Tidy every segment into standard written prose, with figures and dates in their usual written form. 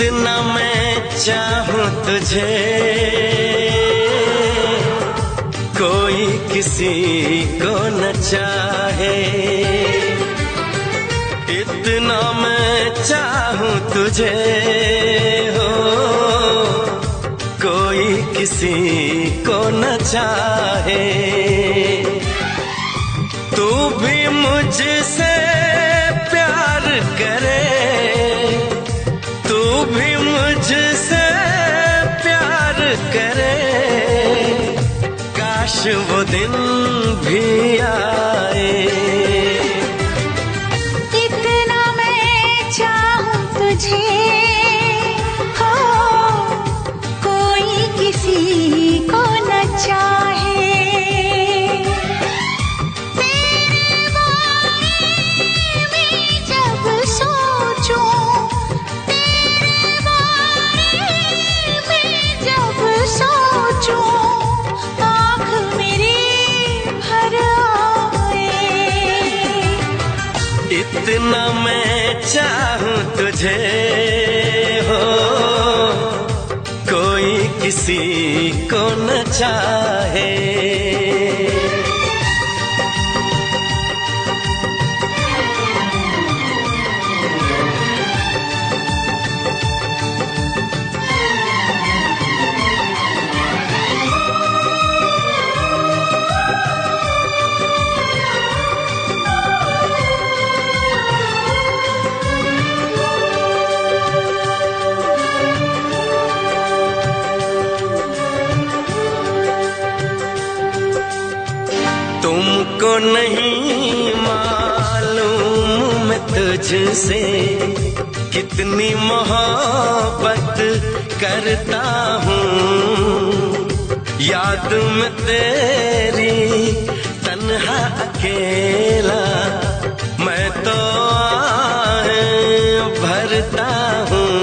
इतना मैं चाहूं तुझे, कोई किसी को न चाहे। इतना मैं चाहूं तुझे हो, कोई किसी को न चाहे। तू भी मुझसे प्यार करे, तू भी मुझसे प्यार करे, काश वो दिन भी आए। इतना मैं चाहूं तुझे हो, कोई किसी को न चाहे। तेरे बारे में जब सोचूं, तेरे बारे में जब सोचूं, आँख मेरी भर आए। इतना मैं चाहूं तुझे हो, कोई किसी को न चाहे। तुमको नहीं मालूम मैं तुझसे कितनी मोहब्बत करता हूँ। याद में तेरी तन्हा अकेला मैं तो आहें भरता हूँ।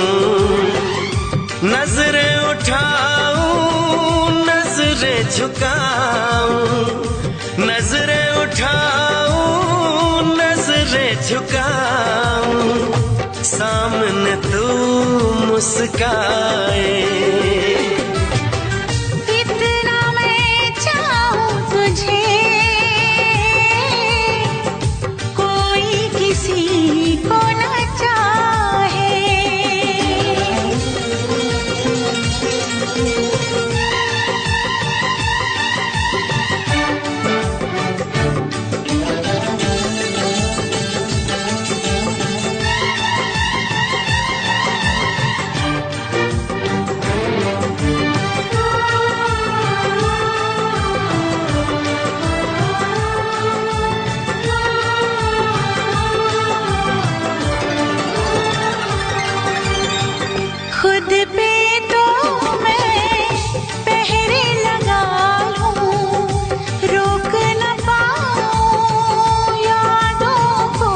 नजरें उठाऊं नजरें झुकाऊं, नजरें उठाऊं नजरें झुकाऊं, सामने तू मुस्काए। इतना मैं चाहूं तुझे, कोई किसी को न चाहे। खुद पे तो मैं पहरे लगा लूं, रोक न पाऊं यादों को।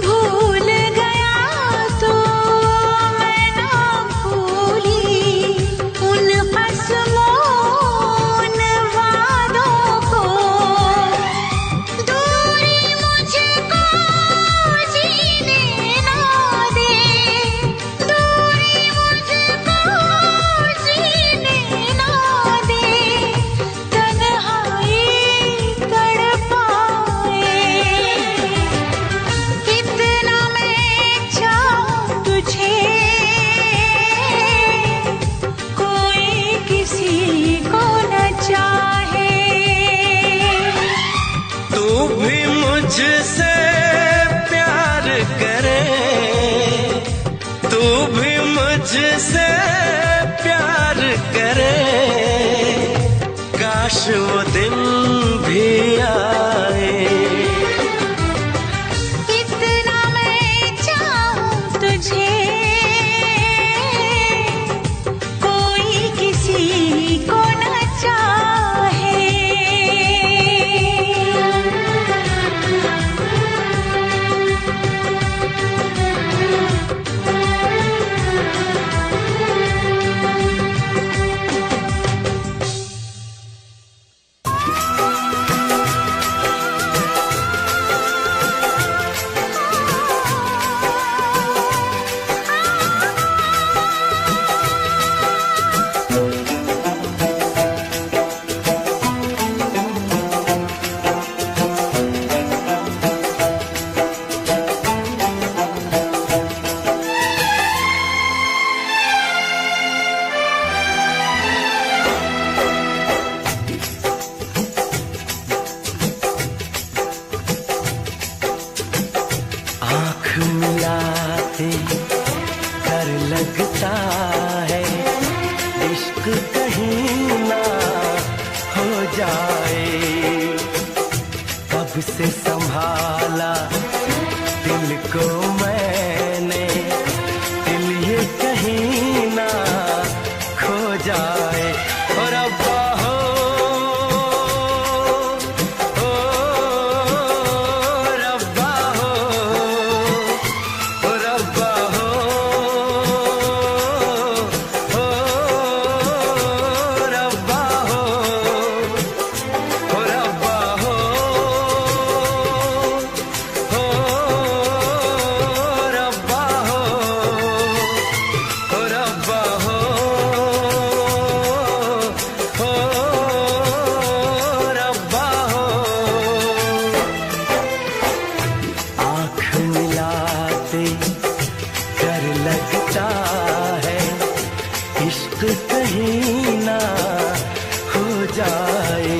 भूल गया तो मैं ना भूली उन कसमों उन वादों को। दूरी मुझको जीने ना दे, दूरी मुझको जीने ना दे, तन्हाई तड़पाए। इतना मैं चाहूं तुझे, कोई किसी को न चाहे। तू भी मुझसे प्यार करे, तू भी मुझसे प्यार करे, काश वो दिन भी आए। इतना मैं चाहूं तुझे, कोई किसी को न चाहे। लगता है इश्क कहीं ना हो जाए। कब से संभाला दिल को मैंने, दिल ये कहीं ना खो जाए। और अब्बा हो रब्बा हो, रब्बा हो रब्बा हो, रब्बा हो रब्बा हो, रब्बा हो रब्बा हो। आँख मिलाते डर लगता है इश्क कहीं ना हो जाए।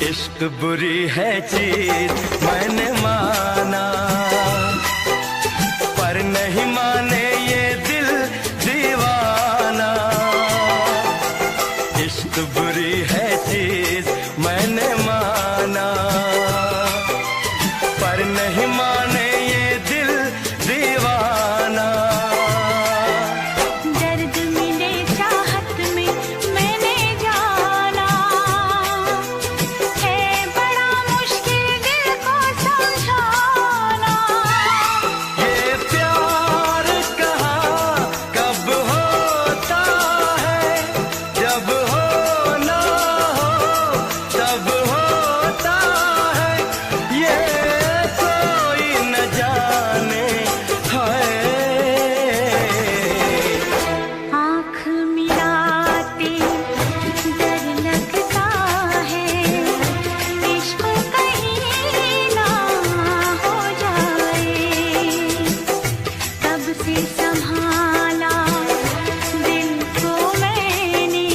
इश्क बुरी है चीज मैंने माना, पर नहीं माने ये दिल दीवाना। इश्क बुरी है चीज मैंने माना, पर नहीं माने ये दिल दीवाना। दर्द मिले चाहत में मैंने जाना, है बड़ा मुश्किल दिल को समझाना। ये प्यार कहाँ कब होता है, जब होना हो तब होता है। ये कोई न जाने है। आँख मिलाते डर लगता है इश्क कहीं ना हो जाए। तब से संभाला दिल को मैंने,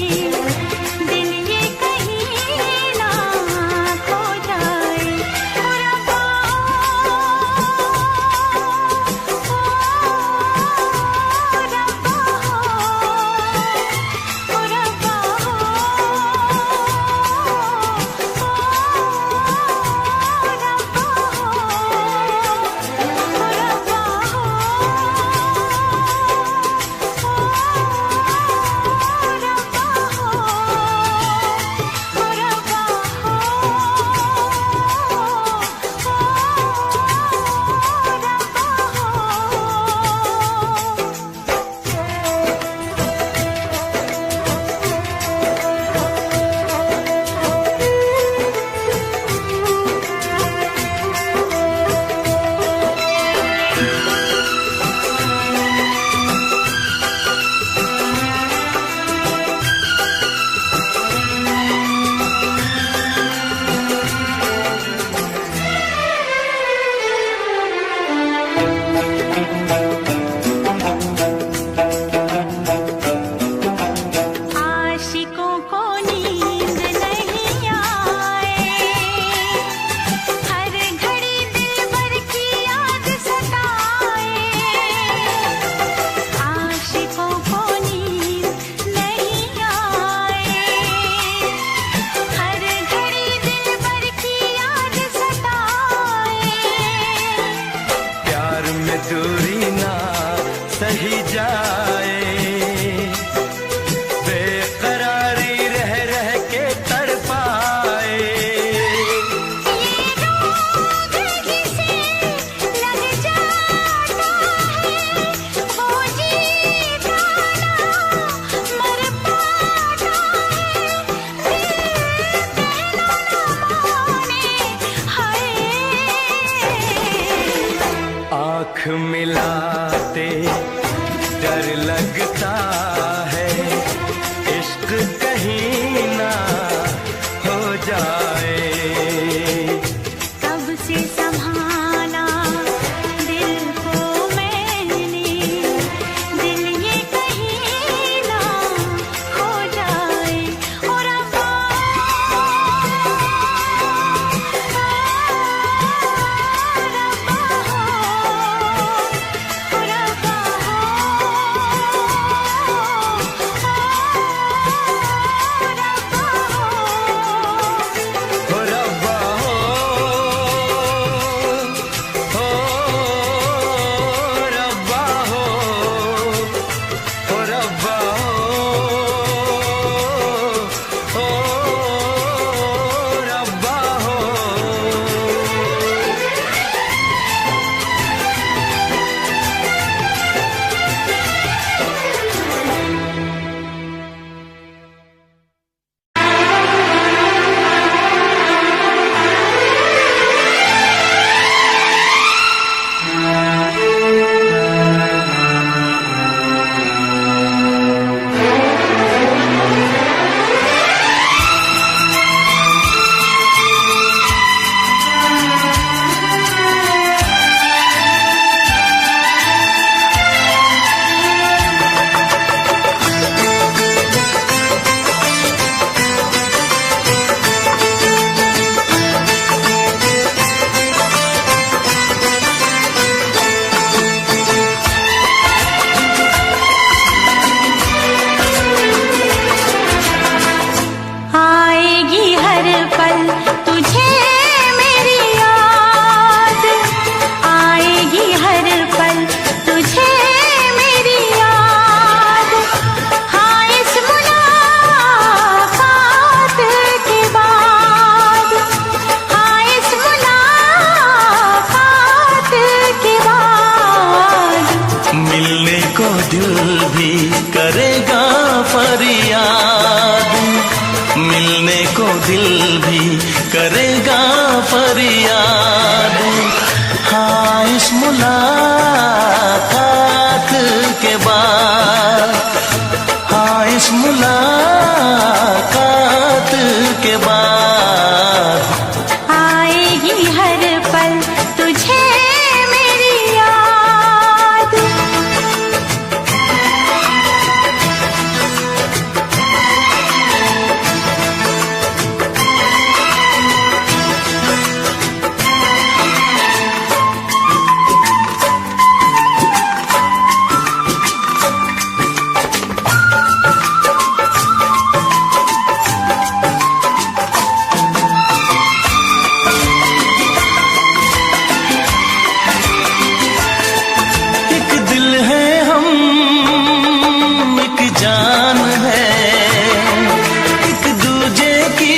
दिल ये कहीं ना खो जाए। रब्बा आशिकों को नींद नहीं आए, हर घड़ी दिलबर की याद सताए। आशिकों को नींद नहीं आए, हर घड़ी दिलबर की याद सताए। प्यार में दूरी ना सही जाए, बेकरारी रह रह के तड़पाए। से लग जाता है वो जीता ना मर पाता है। दिल कहना ना माने हाय। आँख मिलाते डर लगता है इश्क मुलाकात के बाद, हाँ इस मुलाकात के बाद आएगी हर पल तुझे मेरी याद। एक दिल है हम, एक जान है, एक दूजे की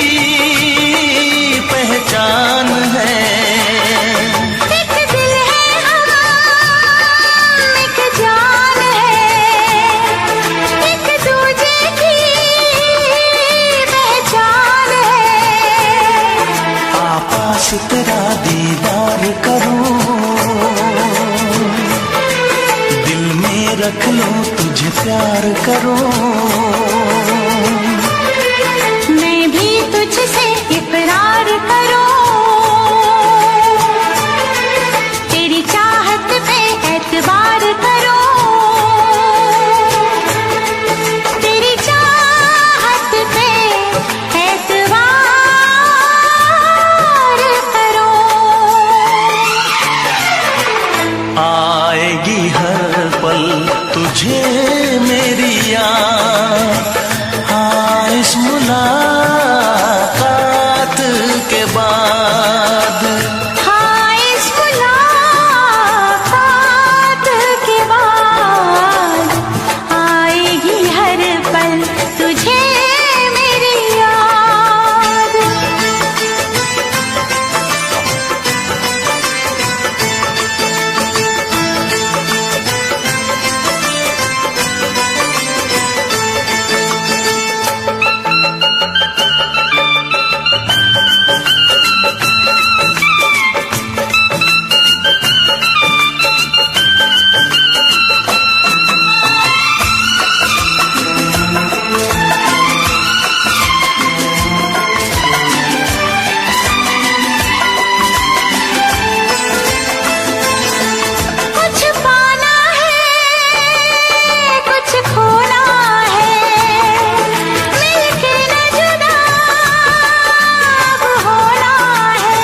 पहचान है। एक दिल है हम, एक जान है, एक दूजे की पहचान है। पास तेरा दीदार करूं, दिल में रख लूं तुझे प्यार करूं। मैं भी तुझसे इकरार करूं, तेरी चाहत पे एतबार करूं, तेरी चाहत पे एतबार करूं। आएगी हर पल तुझे मेरी याद, हाँ इस मुलाकात के बाद। हाँ इस मुलाकात के बाद आएगी हर पल तुझे मेरी याद। कुछ पाना है, कुछ खोना है, मिलके न जुदा अब होना है।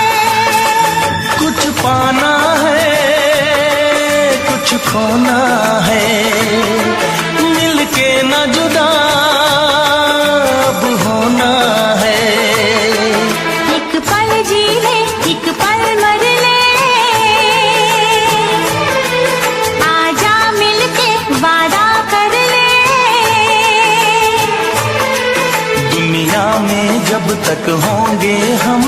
कुछ पाना है, कुछ खोना है, मिलके न जुदा अब होना है। एक पल जी ले, एक पल मर ले, आजा मिलके वादा कर ले। दुनिया में जब तक होंगे हम,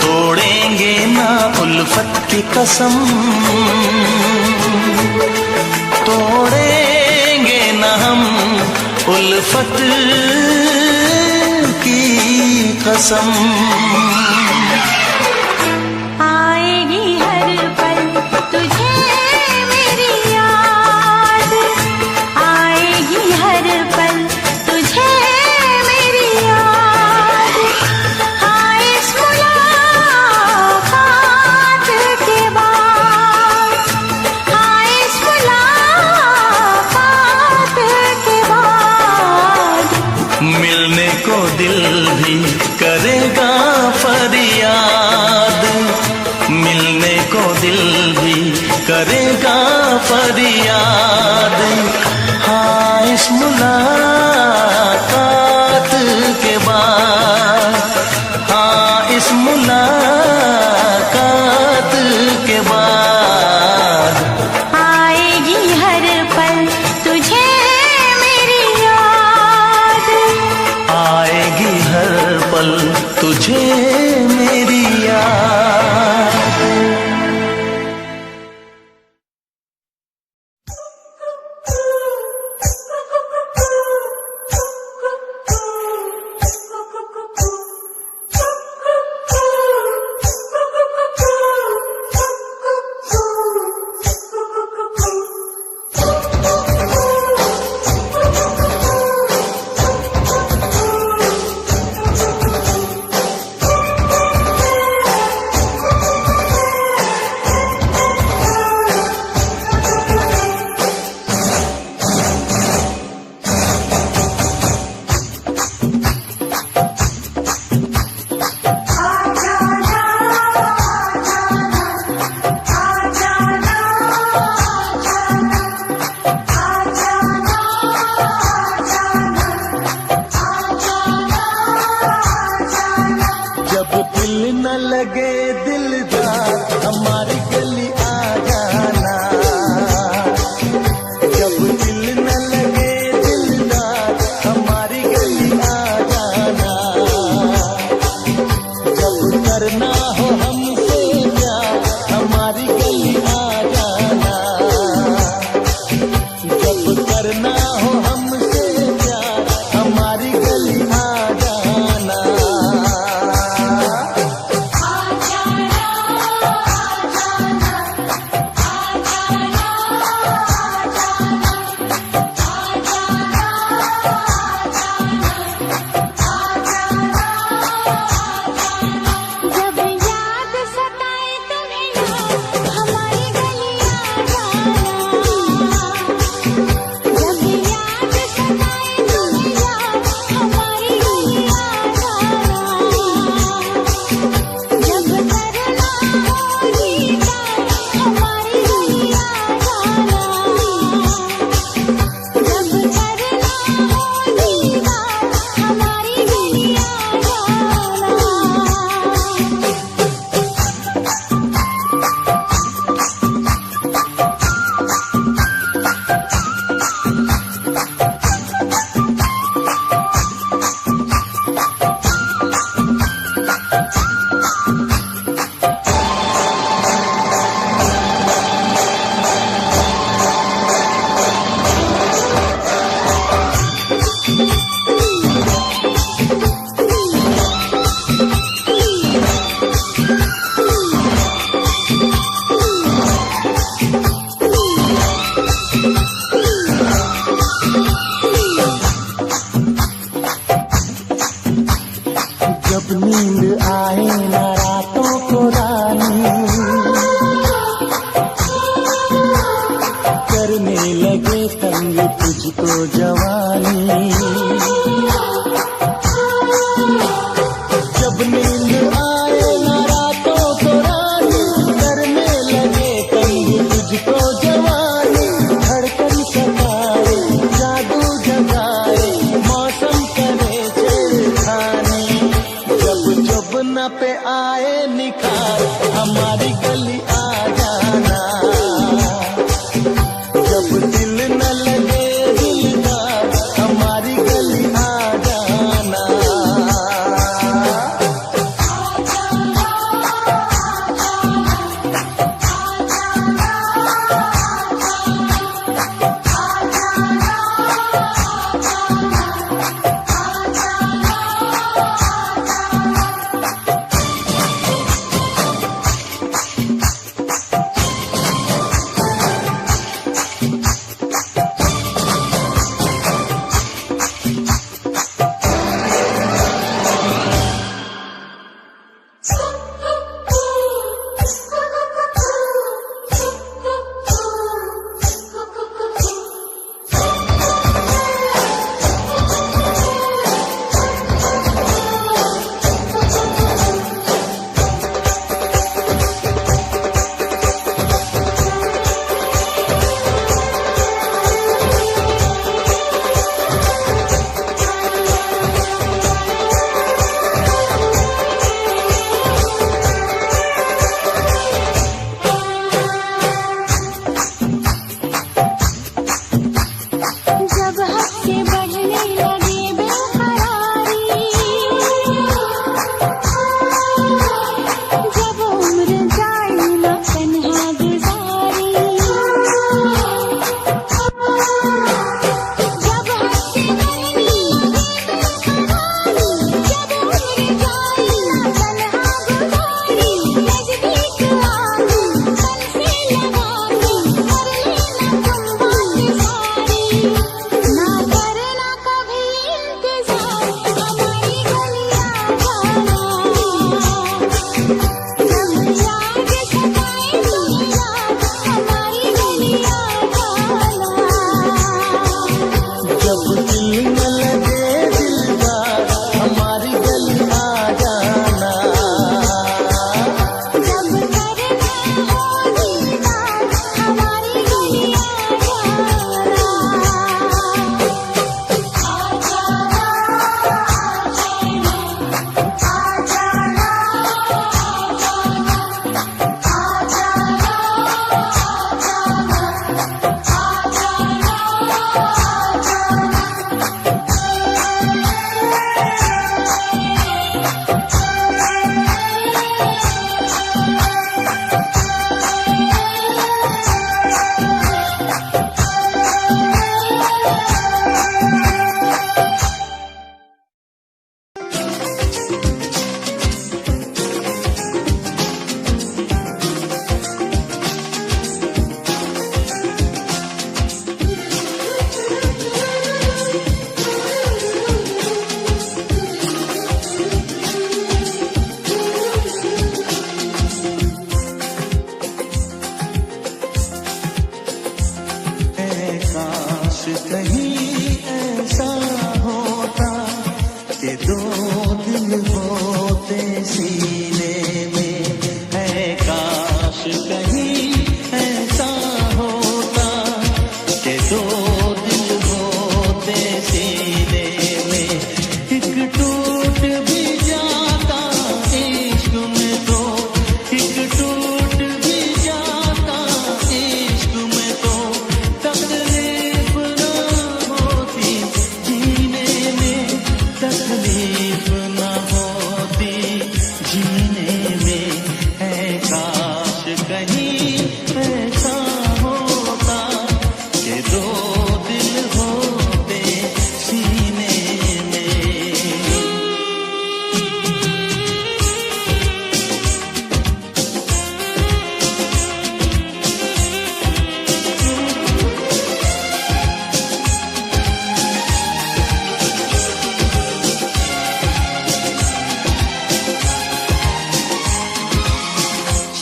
तोड़ेंगे ना उल्फत की कसम, तोड़ेंगे ना हम उल्फत की कसम। आएगी हर पल तुझे मेरी याद, आएगी हर पल तुझे मेरी याद। हाँ इस मुलाकात के बाद, हाँ इस मुलाकात के बाद मिलने को दिल भी करेगा फरियाद, मिलने को दिल भी करेगा फरियाद। हाँ इस मुलाकात के बाद, हाँ इस मुलाकात के बाद आएगी हर पल तुझे मेरी याद। आएगी हर पल तुझे मेरी याद। तुझको जवानी। जब नींद आए ना रातों को रानी, करने लगे तंग तुझको जवानी। धड़कन सताए जादू जगाए, मौसम करे छेड़खानी। जब जब न पे आए निखार, हमारी गली आ जाना। जब दिल न लगे दिलदार, हमारी गली आ जाना।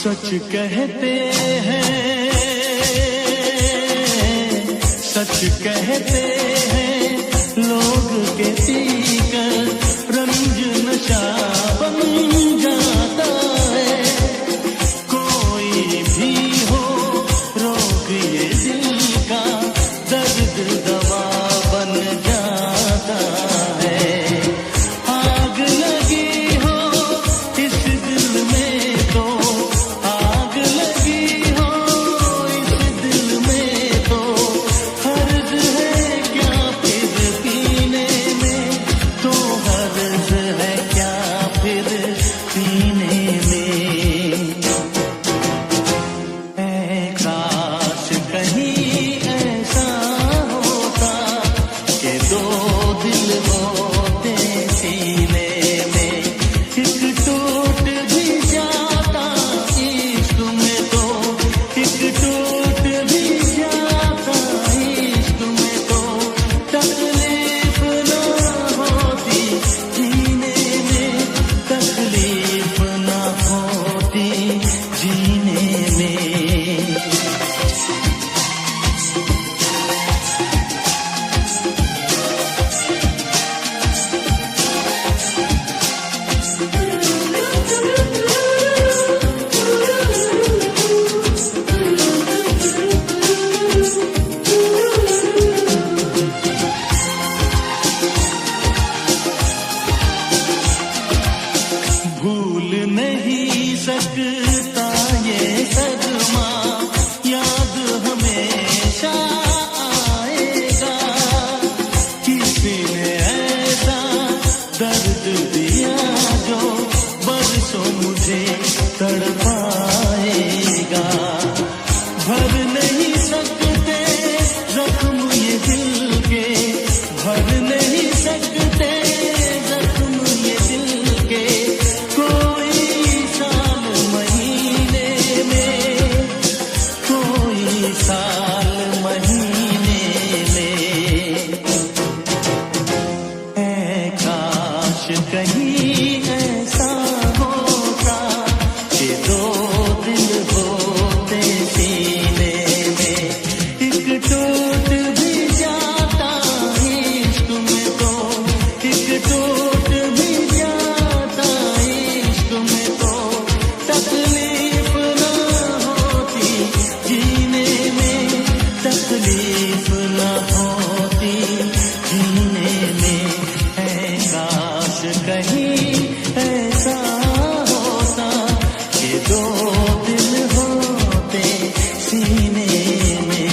सच कहते हैं, सच कहते सीने में।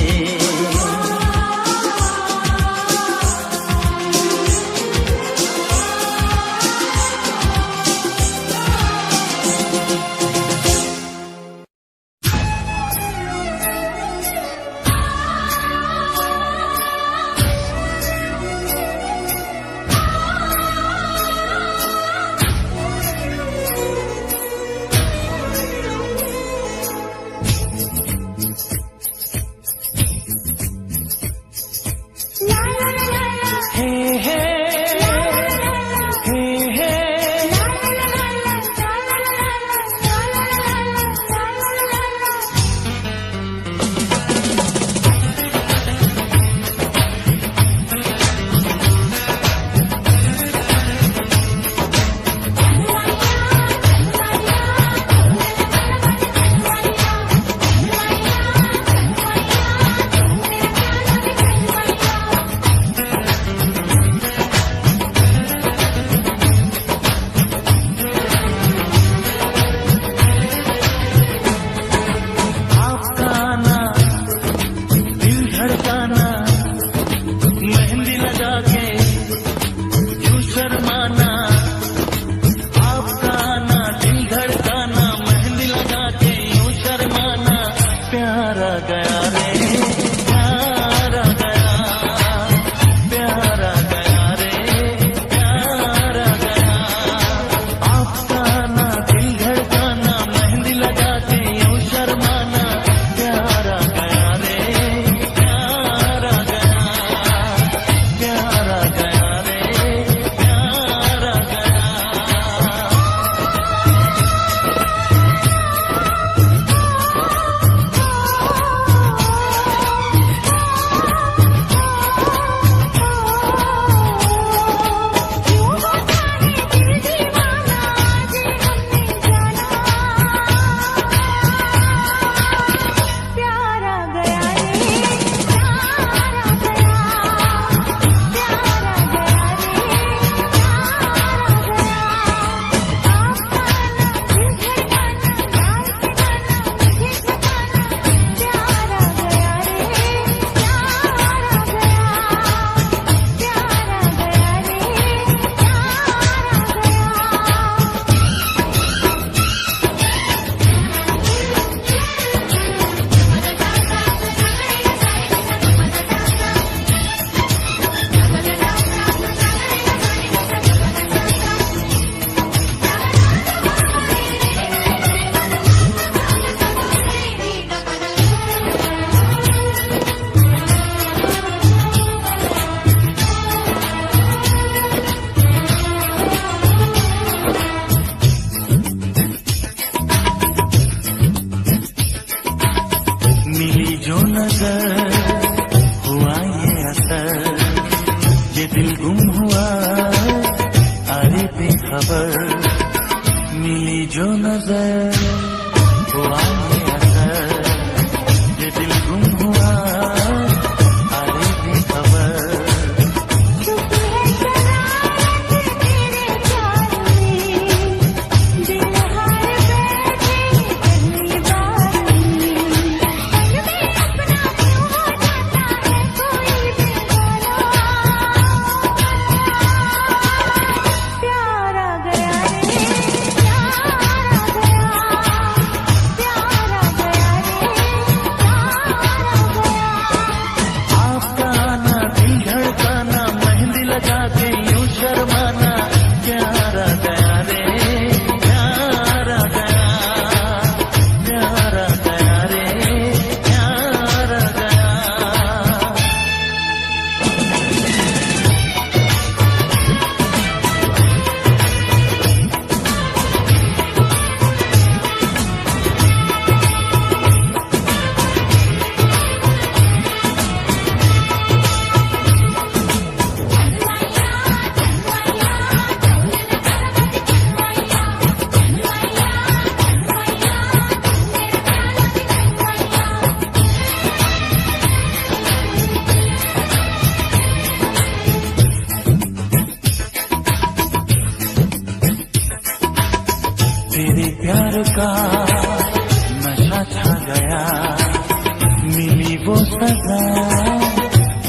सजा,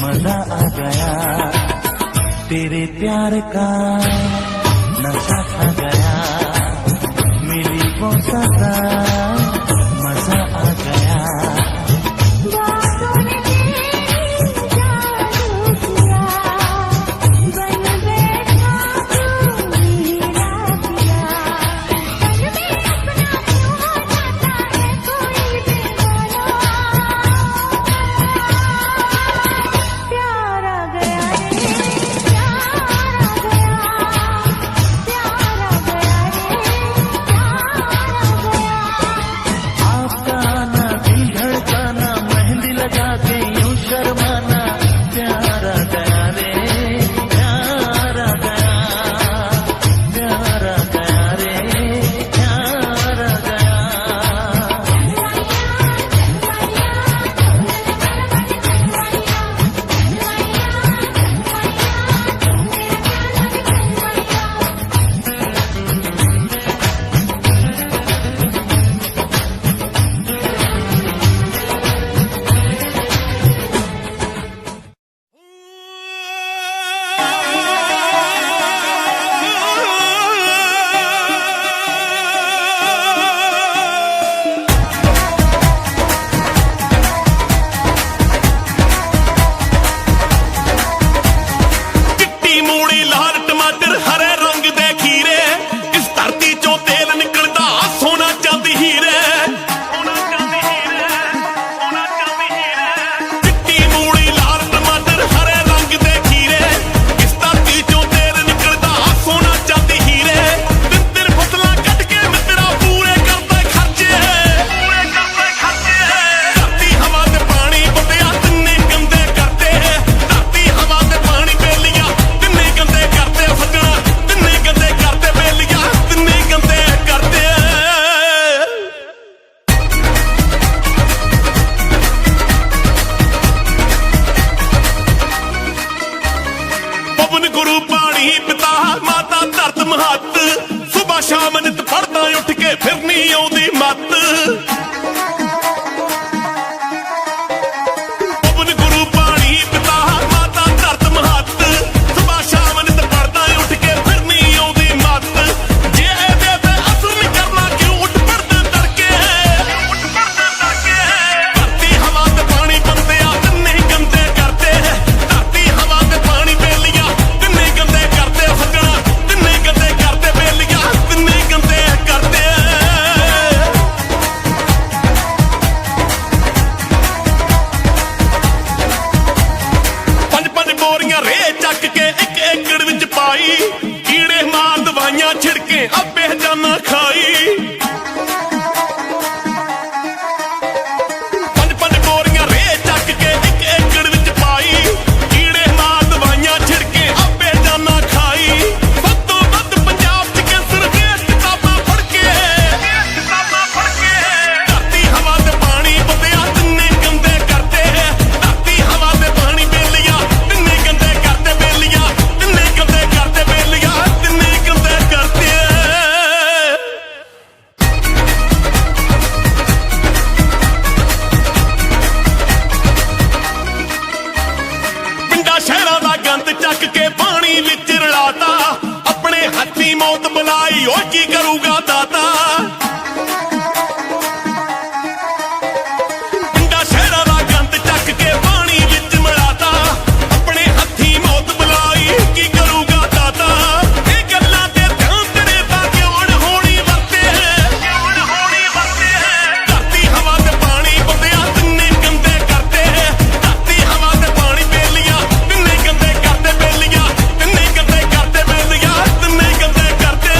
मजा आ गया, तेरे प्यार का नशा छा गया, मिली वो सजा, मजा आ गया। बातों ने जादू किया, बन बैठा तू मेरा पिया। मन में अपना क्यों हो जाता है कोई दीवाना। प्यार आ गया रे, प्यार आ गया, प्यार आ गया रे, प्यार आ गया। आपका आना, दिल धड़काना, मेहंदी लगा के यूं शर्माना, प्यार आ गया रे, प्यार आ गया, प्यार आ गया रे, प्यार आ गया। ਚਿੱਟੀ ਮੂਲੀ ਲਾਲ ਟਮਾਟਰ ਹਰੇ ਰੰਗ ਦੇ ਖੀਰੇ ਇਸ ਧਰਤੀ ਚੋਂ ਤੇਲ ਨਿਕਲਦਾ ਸੋਨਾ ਚਾਂਦੀ ਹੀਰੇ ਸੋਨਾ ਚਾਂਦੀ ਹੀਰੇ ਸੋਨਾ ਚਾਂਦੀ ਹੀਰੇ ਚਿੱਟੀ ਮੂਲੀ ਲਾਲ ਟਮਾਟਰ ਹਰੇ ਰੰਗ ਦੇ ਖੀਰੇ ਇਸ ਧਰਤੀ ਚੋਂ ਤੇਲ ਨਿਕਲਦਾ ਸੋਨਾ ਚਾਂਦੀ ਹੀਰੇ ਦਿਨ ਦਿਨ ਫਸਲਾਂ ਕੱਢ ਕੇ ਮਿੱਤਰਾ ਪੂਰੇ ਕਰਦੇ ਖਰਚੇ ਧਰਤੀ ਹਵਾ ਤੇ ਪਾਣੀ ਬੰਦਿਆ ਤਿੰਨੇ ਗੰਦੇ ਕਰਦੇ ਧਰਤੀ ਹਵਾ ਤੇ ਪਾਣੀ ਬੇਲੀਆਂ ਤਿੰਨੇ ਗੰਦੇ ਕਰਦੇ ਸੱਜਣਾ ਤਿੰਨੇ ਗੰਦੇ ਕਰਦੇ ਬੇਲੀਆਂ ਤਿੰਨੇ ਗੰਦੇ ਕਰਦੇ ਪਵਨ ਗੁਰੂ ਪਾਣੀ ਪਿਤਾ ਮਾਤਾ ਧਰਤ ਮਹੱਤ ਸੁਬਾ ਸ਼ਾਮ ਨਿਤ ਪੜਦਾ ਉੱਠ ਕੇ ਫਿਰਨੀ ਆਉਂਦੀ ਮੱਤ ਪਵਨ ਗੁਰੂ ਪਾਣੀ ਪਿਤਾ ਮਾਤਾ ਧਰਤ ਮਹੱਤ ਸੁਬਾ ਸ਼ਾਮ ਨਿਤ ਪੜਦਾ ਉੱਠ ਕੇ ਫਿਰਨੀ ਆਉਂਦੀ ਮੱਤ ਜੇ ਇਹਦੇ ਤੇ ਅਸਰ ਨਹੀਂ ਕਰਨਾ ਕਿਉਂ ਉੱਠ ਪੜਦੇ ਤੜਕੇ ਧਰਤੀ ਹਵਾ ਤੇ ਪਾਣੀ ਬੰਦਿਆ ਤਿੰਨੇ ਗੰਦੇ ਕਰਦੇ ਧਰਤੀ ਹਵਾ ਤੇ ਪਾਣੀ ਬੇਲੀਆਂ ਤਿੰਨੇ ਗੰਦੇ ਕਰਦੇ ਸੱਜਣਾ ਤਿੰਨੇ ਗੰਦੇ ਕਰਦੇ ਬੇਲੀਆਂ ਤਿੰਨੇ ਗੰਦੇ ਕਰਦੇ ਪੰਜ ਪੰਜ ਬੋਰੀਆਂ ਰੇ ਚੱਕ ਕੇ ਇੱਕ ਏਕੜ ਵਿੱਚ ਪਾਈ ਕੀੜੇ ਮਾਰ ਦਵਾਈਆਂ ਛਿੜਕੇ ਆਪੇ ਜਾਨਾ ਖਾਈ ਪੰਜ ਪੰਜ ਬੋਰੀਆਂ ਰੇ ਚੱਕ ਕੇ ਇੱਕ ਏਕੜ ਵਿੱਚ ਪਾਈ ਕੀੜੇ ਮਾਰ ਦਵਾਈਆਂ ਛਿੜਕੇ ਆਪੇ ਜਾਨਾ ਖਾਈ ਵੱਧ ਤੋਂ ਵੱਧ ਪੰਜਾਬ 'ਚ ਕੈਂਸਰ ਦੀਆਂ ਕਿਤਾਬਾਂ ਪੜ੍ਹ ਕੇ ਧਰਤੀ ਹਵਾ ਤੇ ਪਾਣੀ ਬੰਦਿਆ ਤਿੰਨੇ ਗੰਦੇ ਕਰਦੇ ਧਰਤੀ ਹਵਾ ਤੇ ਪਾਣੀ ਬੇਲੀਆਂ ਤਿੰਨੇ ਗੰਦੇ ਕਰਦੇ ਬੇਲੀਆਂ ਤਿੰਨੇ ਗੰਦੇ ਕਰਦੇ ਬੇਲੀਆਂ ਤਿੰਨੇ ਗੰਦੇ ਕਰਦੇ ਪਿੰਡਾਂ ਸ਼ਹਿਰਾਂ ਦਾ ਗੰਦ ਚੱਕ ਕੇ ਪਾਣੀ ਵਿੱਚ ਰਲਾਤਾ ਆਪਣੇ ਹੱਥੀ ਮੌਤ ਬੁਲਾਈ ਓ ਕੀ ਕਰੂਗਾ ਦਾਤਾ ਪਿੰਡਾਂ ਸ਼ਹਿਰਾਂ ਦਾ ਗੰਦ ਚੱਕ ਕੇ ਪਾਣੀ ਵਿੱਚ ਮਿਲਾਤਾ ਆਪਣੇ ਹੱਥੀ ਮੌਤ ਬੁਲਾਈ ਕੀ ਕਰੂਗਾ ਦਾਤਾ ਇਹ ਗੱਲਾਂ ਤੇ ਧਿਆਨ ਤੇਰੇ ਦਾ ਕਿਉਂ ਹੋਣੀ ਵਰਤੇ ਧਰਤੀ ਹਵਾ ਤੇ ਪਾਣੀ ਬੰਦਿਆ ਤਿੰਨੇ ਗੰਦੇ ਕਰਦੇ ਧਰਤੀ ਹਵਾ ਤੇ ਪਾਣੀ ਬੇਲੀਆਂ ਤਿੰਨੇ ਗੰਦੇ ਕਰਦੇ ਬੇਲੀਆਂ ਤਿੰਨੇ ਗੰਦੇ ਕਰਦੇ ਬੇਲੀਆਂ ਤਿੰਨੇ ਗੰਦੇ ਕਰਦੇ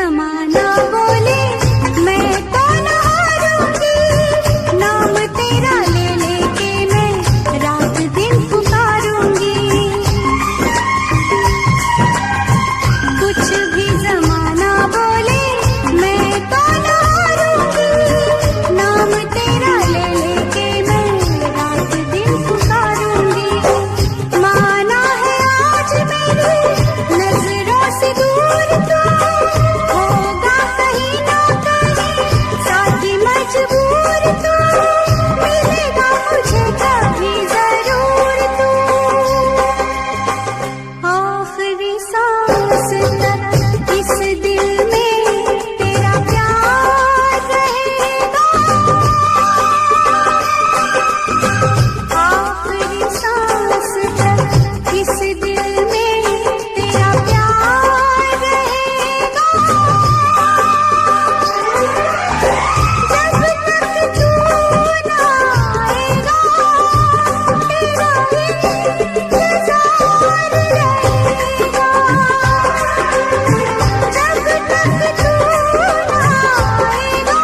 जमाना बोले मैं तो न हारूंगी, नाम तेरा ले लेके मैं रात दिन पुकारूंगी। कुछ भी जमाना बोले मैं तो न हारूंगी, नाम तेरा ले लेके मैं रात दिन पुकारूंगी। माना है आज मेरी नजरों से दूर तो होगा कहीं ना कहीं साथी मजबूर तो मिलेगा मुझे कभी जरूर तू। आखिरी सांस तक इस दिल में तेरा प्यार रहेगा, आखिरी सांस तक इस दिल में तेरा प्यार रहेगा। जब तक तू ना आएगा तेरा इंतजार रहेगा, जब तक तू ना आएगा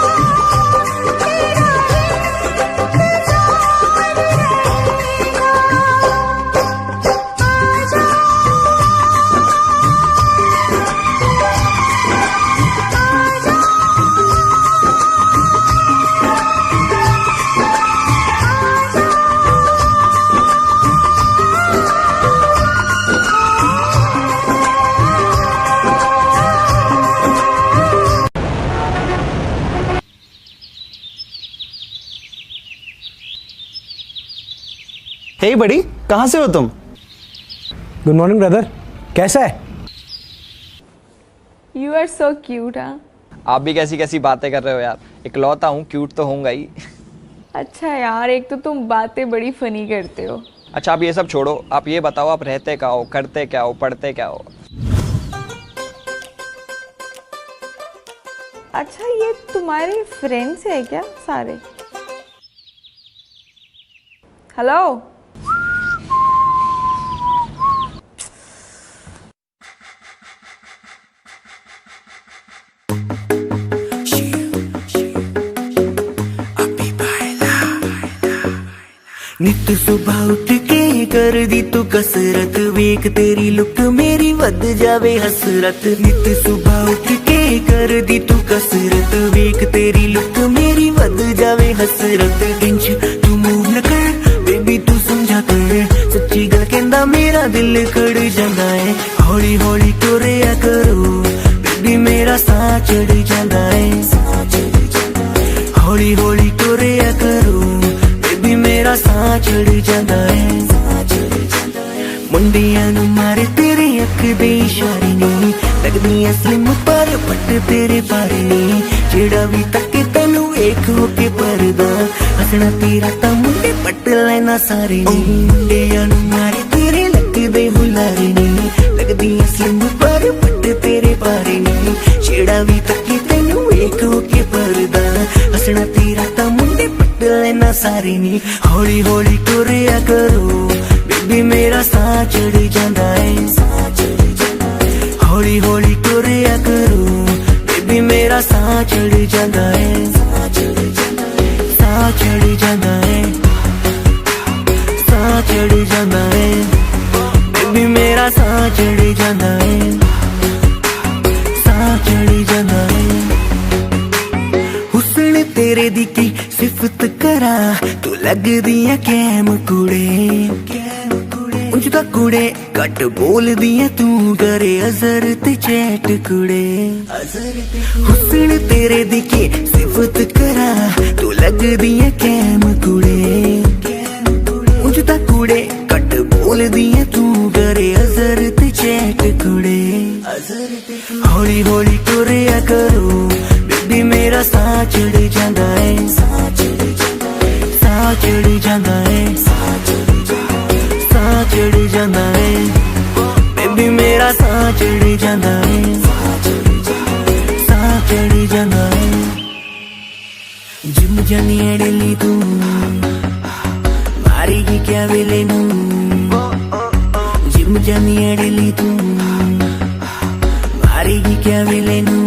तेरा इंतजार रहेगा। आजा हे बड़ी, कहाँ से हो तुम? गुड मॉर्निंग ब्रदर, कैसा है? You are so cute. हाँ आप भी कैसी कैसी बातें कर रहे हो यार, इकलौता हूँ, क्यूट तो होऊंगा ही। अच्छा यार, एक तो तुम बातें बड़ी फनी करते हो। अच्छा आप ये सब छोड़ो, आप ये बताओ आप रहते क्या हो, करते क्या हो, पढ़ते क्या हो? अच्छा ये तुम्हारे फ्रेंड्स है क्या सारे? हेलो नित सुबह उठ के कर दी तू कसरत, वेख तेरी लुक मेरी वध जावे हसरत। नित सुबह उठ के कर दी तू कसरत, वेख तेरी लुक मेरी वध जावे हसरत। इंच तू मूव न कर बेबी तू समझा कर, सच्ची गल कहंदा मेरा दिल खड़ जांदा है। हौली हौली टुरिया करो बेबी मेरा साह चढ़ जांदा है। हौली हौली टुरिया करो बेबी मेरा साह चढ़ जांदा है। मुंडियां नू मारे तेरे अख दे इशारे नी, लगदी असलिम पर पट तेरे बारे नी। जेड़ा भी तके तैनू वेख हो के परदा, हसना तेरा तां मुंडे पट लेना सारे नी। मुंडियां नू मारे तेरे लगदे हुलारे नी, लगदी असलिम पर पट तेरे बारे नी। जेड़ा भी तके तैनू वेख हो के परदा, हसना तेरा तां मुंडे पट लेना सारे नी। हौली हौली टुरिया करो बेबी मेरा साह चढ़ जांदा है। हौली हौली टुरिया करो बेबी मेरा साह चढ़ जांदा है। साह चढ़ जांदा है, साह चढ़ जांदा है बेबी मेरा साह चढ़ जांदा है। साह चढ़ जांदा है। हुस्न तेरे दी की सिफत करा, तू लगदी है कैम कुड़े। उंज दा कुड़े घट बोलदी है तू, करे अजर ते चैट कुड़े। हुस्न तेरे दी की सिफत करा, तू लगदी है कैम कुड़े। उंज दा कुड़े घट बोलदी है तू, करे अजर ते चैट कुड़े। हौली हौली टुरिया करो बेबी मेरा साह चढ़ जांदा है। साह चढ़ जांदा है, साह चढ़ जांदा है बेबी मेरा साह चढ़ जांदा है। साह चढ़ जांदा है। जिम जानी अड़ली तू मारेगी क्या वेले नू, जिम जानी अड़ली तू मारेगी क्या वेले नू।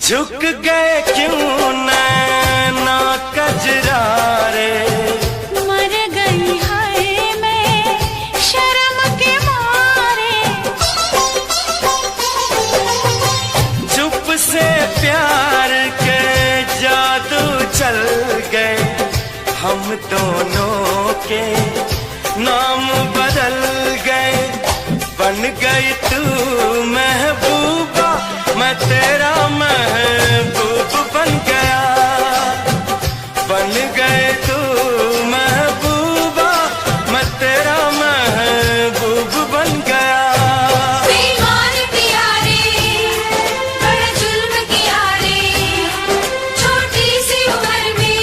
झुक गए क्यों नैना कजरारे, मर गई हाय मैं शर्म के मारे। चुप से प्यार के जादू चल गए, हम दोनों के नाम बदल गए। बन गई तू महबूबा, मैं तेरा महबूब बन गया। बन गए तू महबूबा, मैं तेरा महबूब बन गया। बेईमान पिया रे, बड़ा जुल्म किया रे, छोटी सी उम्र में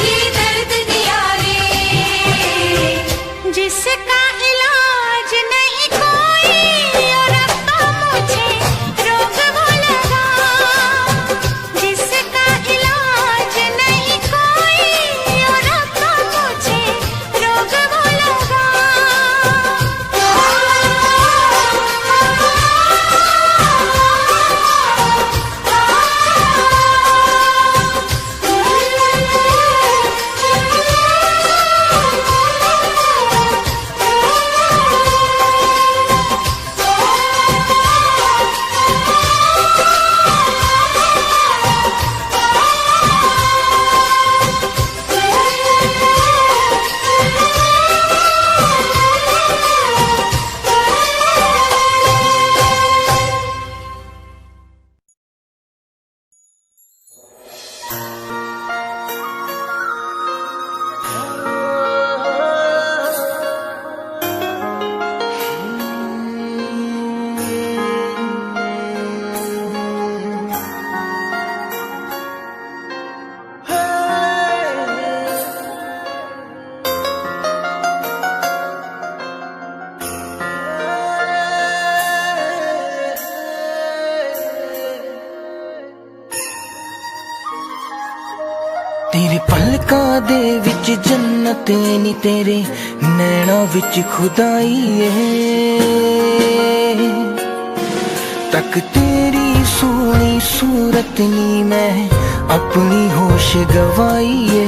ये दर्द दिया रे। जिसका इलाज नहीं कोई और रब्बा मुझे रोग वो लगा। जिसका इलाज नहीं कोई और रब्बा मुझे रोग वो लगा। तेरे पलकां दे विच जन्नत नी, तेरे नैना विच खुदाई है। तक तेरी सोनी सूरत नी, मैं अपनी होश गवाई है।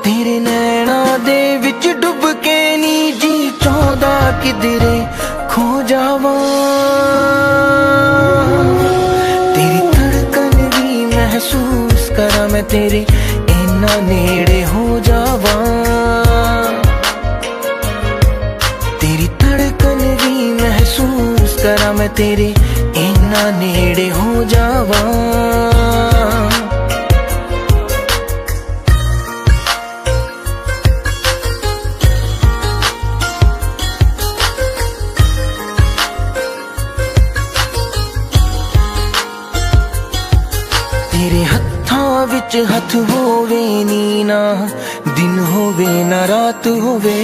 तेरे नैना दे विच डुब के नी जी चाहदा किधरे खो जावा। तेरी धड़कन भी महसूस करा मैं, तेरे इन्ना नेड़े हो जावा। तेरी धड़कन भी महसूस करा मैं, तेरे इन्ना नेड़े हो जावा। तेरे हत्थां विच हथ होवे नी ना, दिन होवे ना रात होवे।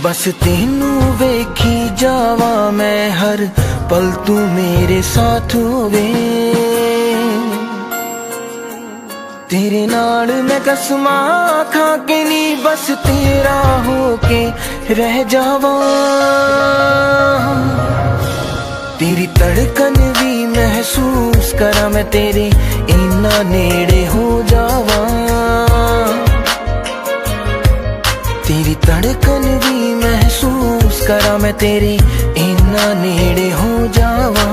बस तेनू वेखी जावा मैं, हर पल तू मेरे साथ होवे। तेरे नाल मैं कसमां खा के नी, बस तेरा होके रह जावा। तेरी धड़कन भी महसूस करा मैं, तेरे इन्ना नेड़े हो जावा। तेरी धड़कन भी महसूस करा मैं, तेरे इन्ना नेड़े हो जावा।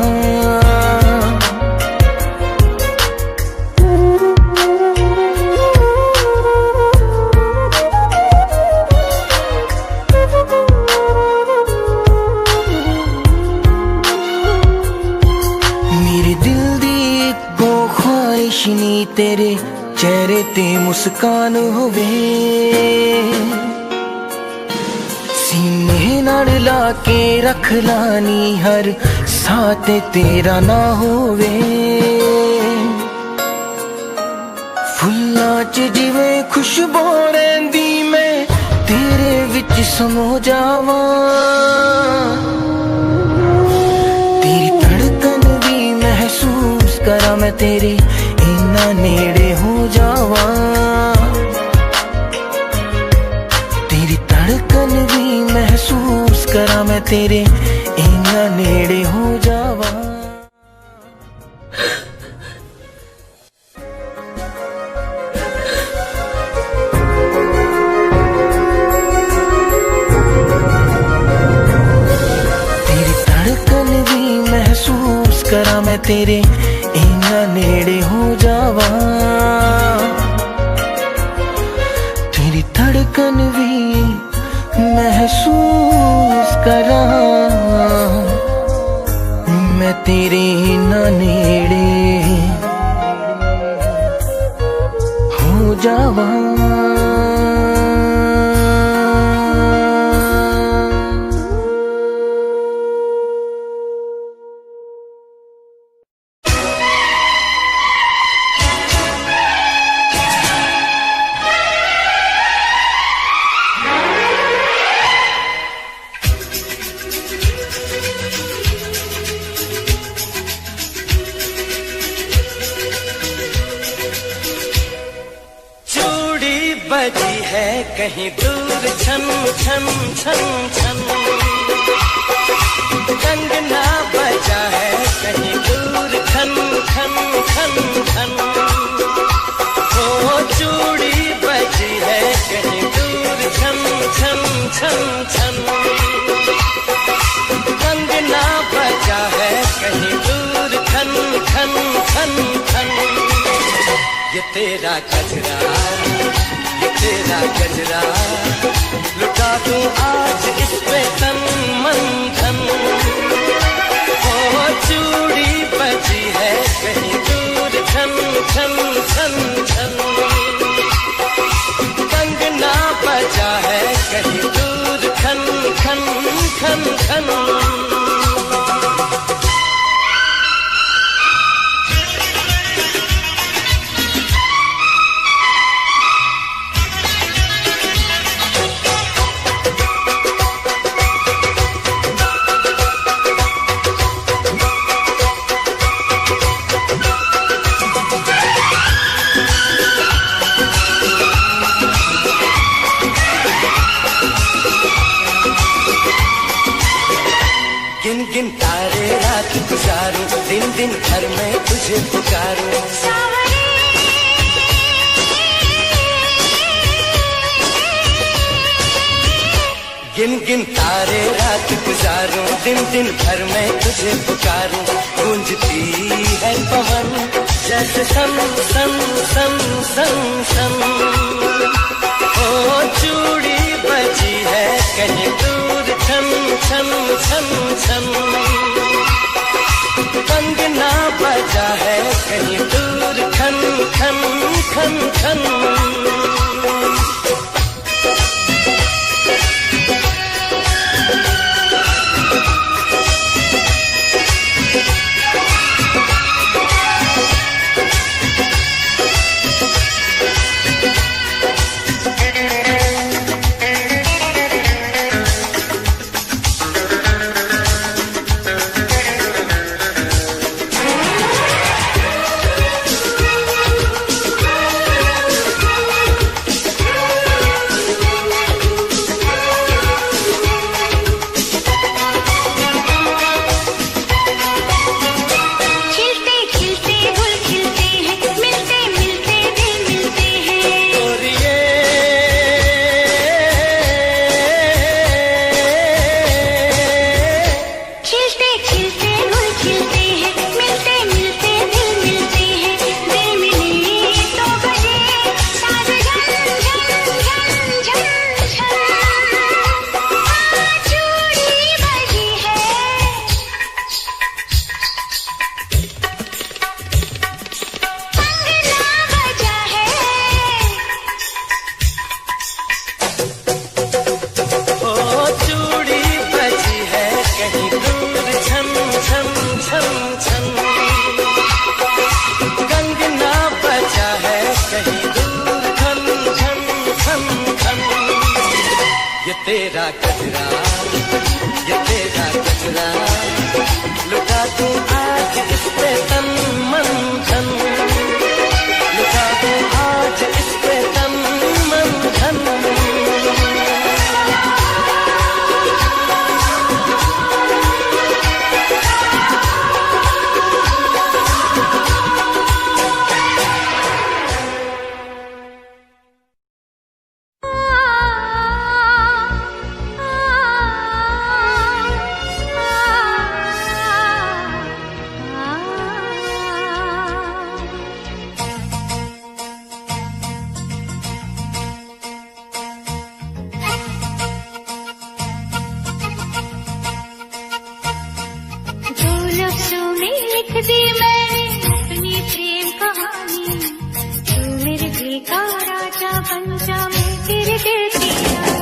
मेरे दिल दी इक्को ख्वाहिश नी, तेरे चेहरे ते मुस्कान होवे। सीने नाल ला के रख लानी, हर साथ तेरा ना होवे। फुल्लां च जिवें खुशबू रहिंदी, मैं तेरे विच समो जावां। तेरी धड़कन भी महसूस करा मैं, तेरे इन्ना नेड़े हो जावा। तेरी धड़कन भी महसूस करा मैं तेरे इन्ना नेड़े हो जावा। तेरी धड़कन भी महसूस करा मैं तेरे इन्ना नेड़े हो जावा। तेरी धड़कन भी महसूस करा मैं तेरे इन्ना नेड़े हो जावा। बजी है कहीं दूर छन छन छन छन, कंगना बजा है कहीं दूर खन खन खन खन। ओ चूड़ी बजी है कहीं दूर छन छन छन छन, कंगना बजा है कहीं दूर खन खन खन खन। ये तेरा गजरा, ये तेरा गजरा, लुटा दूं आज इस पे तन मन धन। ओ चूड़ी बजी है कहीं दूर छन छन छन छन, कंगना बजा है कहीं दूर खन खन खन खन। गिन गिन तारे रात गुजारूं, दिन दिन घर में तुझे पुकारूं। गिन गिन तारे रात गुजारूं, दिन दिन घर में तुझे पुकारूं। गूंजती है पवन जैसे सन सन सन सन सन। ओ चूड़ी बजी है कहीं दूर छन छन छन छन, कंगना बजा है कहीं दूर खन खन खन खन। लफ्जों में लिख दी मैंने अपनी प्रेम कहानी। तू मेरे दिल का राजा बन जा, मैं तेरे दिल की रानी।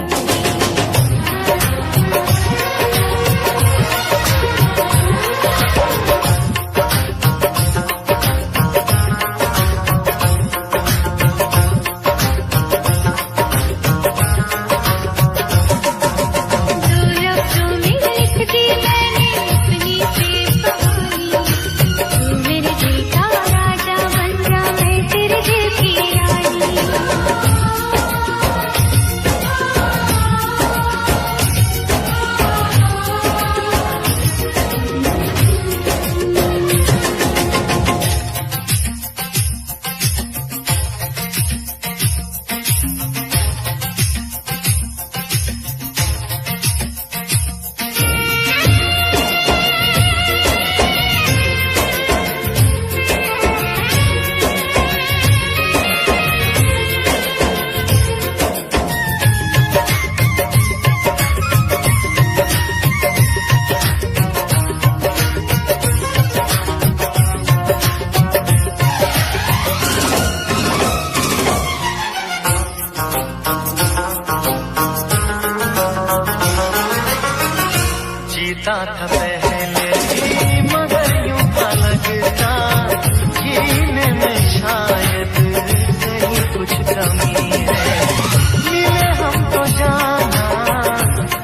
जीता था पहले भी मगर यूं था लगता जीने में शायद कहीं कुछ कमी है। मिले हम तो जाना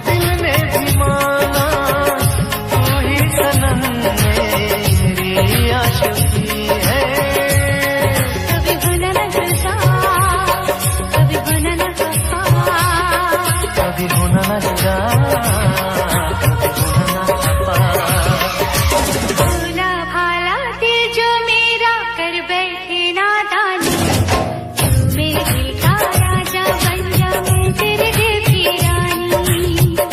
दिल ने भी माना, तू ही सनम मेरी आशिकी है। कभी होना न जुदा, कभी होना न खफा, कभी होना न जुदा, भोला भाला दिल जो मेरा कर बैठे नादानी। तू मेरे दिल का राजा बन जा, मैं तेरे दिल की रानी।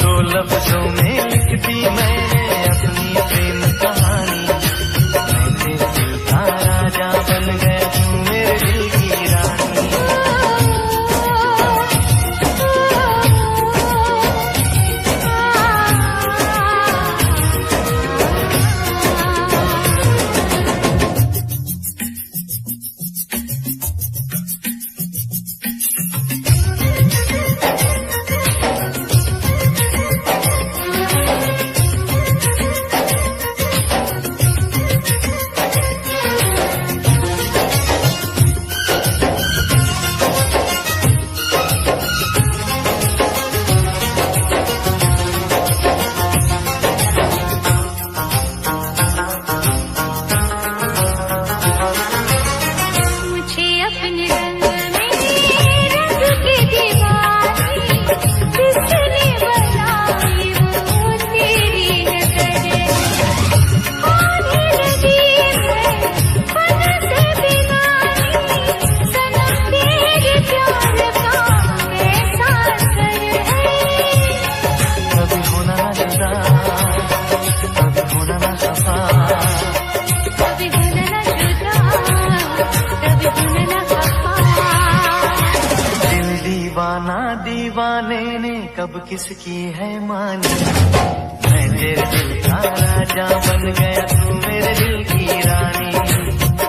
दो लफ्जों में लिख दी मैंने अपनी प्रेम कहानी। मैं तेरे दिल का राजा बन गया, तू मेरे दिल की रानी। मुझे अपने रंग में रंग के दीवानी, किसने बनाई वो तेरी नजर। आने लगी मैं मन से दीवानी, सनम तेरे प्यार का कैसा असर है। कभी होना न जुदा, कभी होना न खफा, कभी होना न जुदा, कभी होना न खफा। दिल दीवाना दीवाने ने कब किसकी है मानी। मैं तेरे दिल का राजा बन गया, तू मेरे दिल की रानी।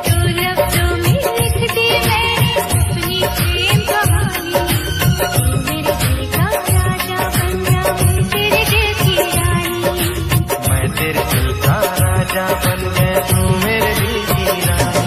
तू लफ्जों में लिख दी मैंने अपनी प्रेम कहानी। तू मेरे दिल का राजा बन जा, मैं तेरे दिल की रानी। मैं तेरे दिल का राजा बन गया, तू मेरे दिल की रानी।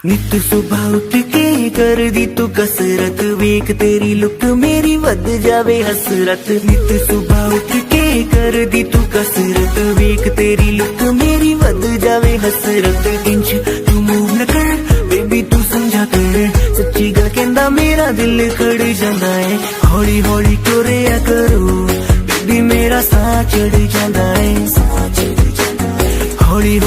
नित सुबह उठ के कर दी तू कसरत, वेख तेरी लुक मेरी वध जावे हसरत। नित सुबह उठ के कर दी तू कसरत, वेख तेरी लुक मेरी वध जावे हसरत। इंच तू मूव न कर बेबी तू समझा कर, सच्ची गल कहंदा मेरा दिल खड़ जांदा है। हौली हौली टुरिया करो बेबी मेरा साह चढ़ जांदा है। हौली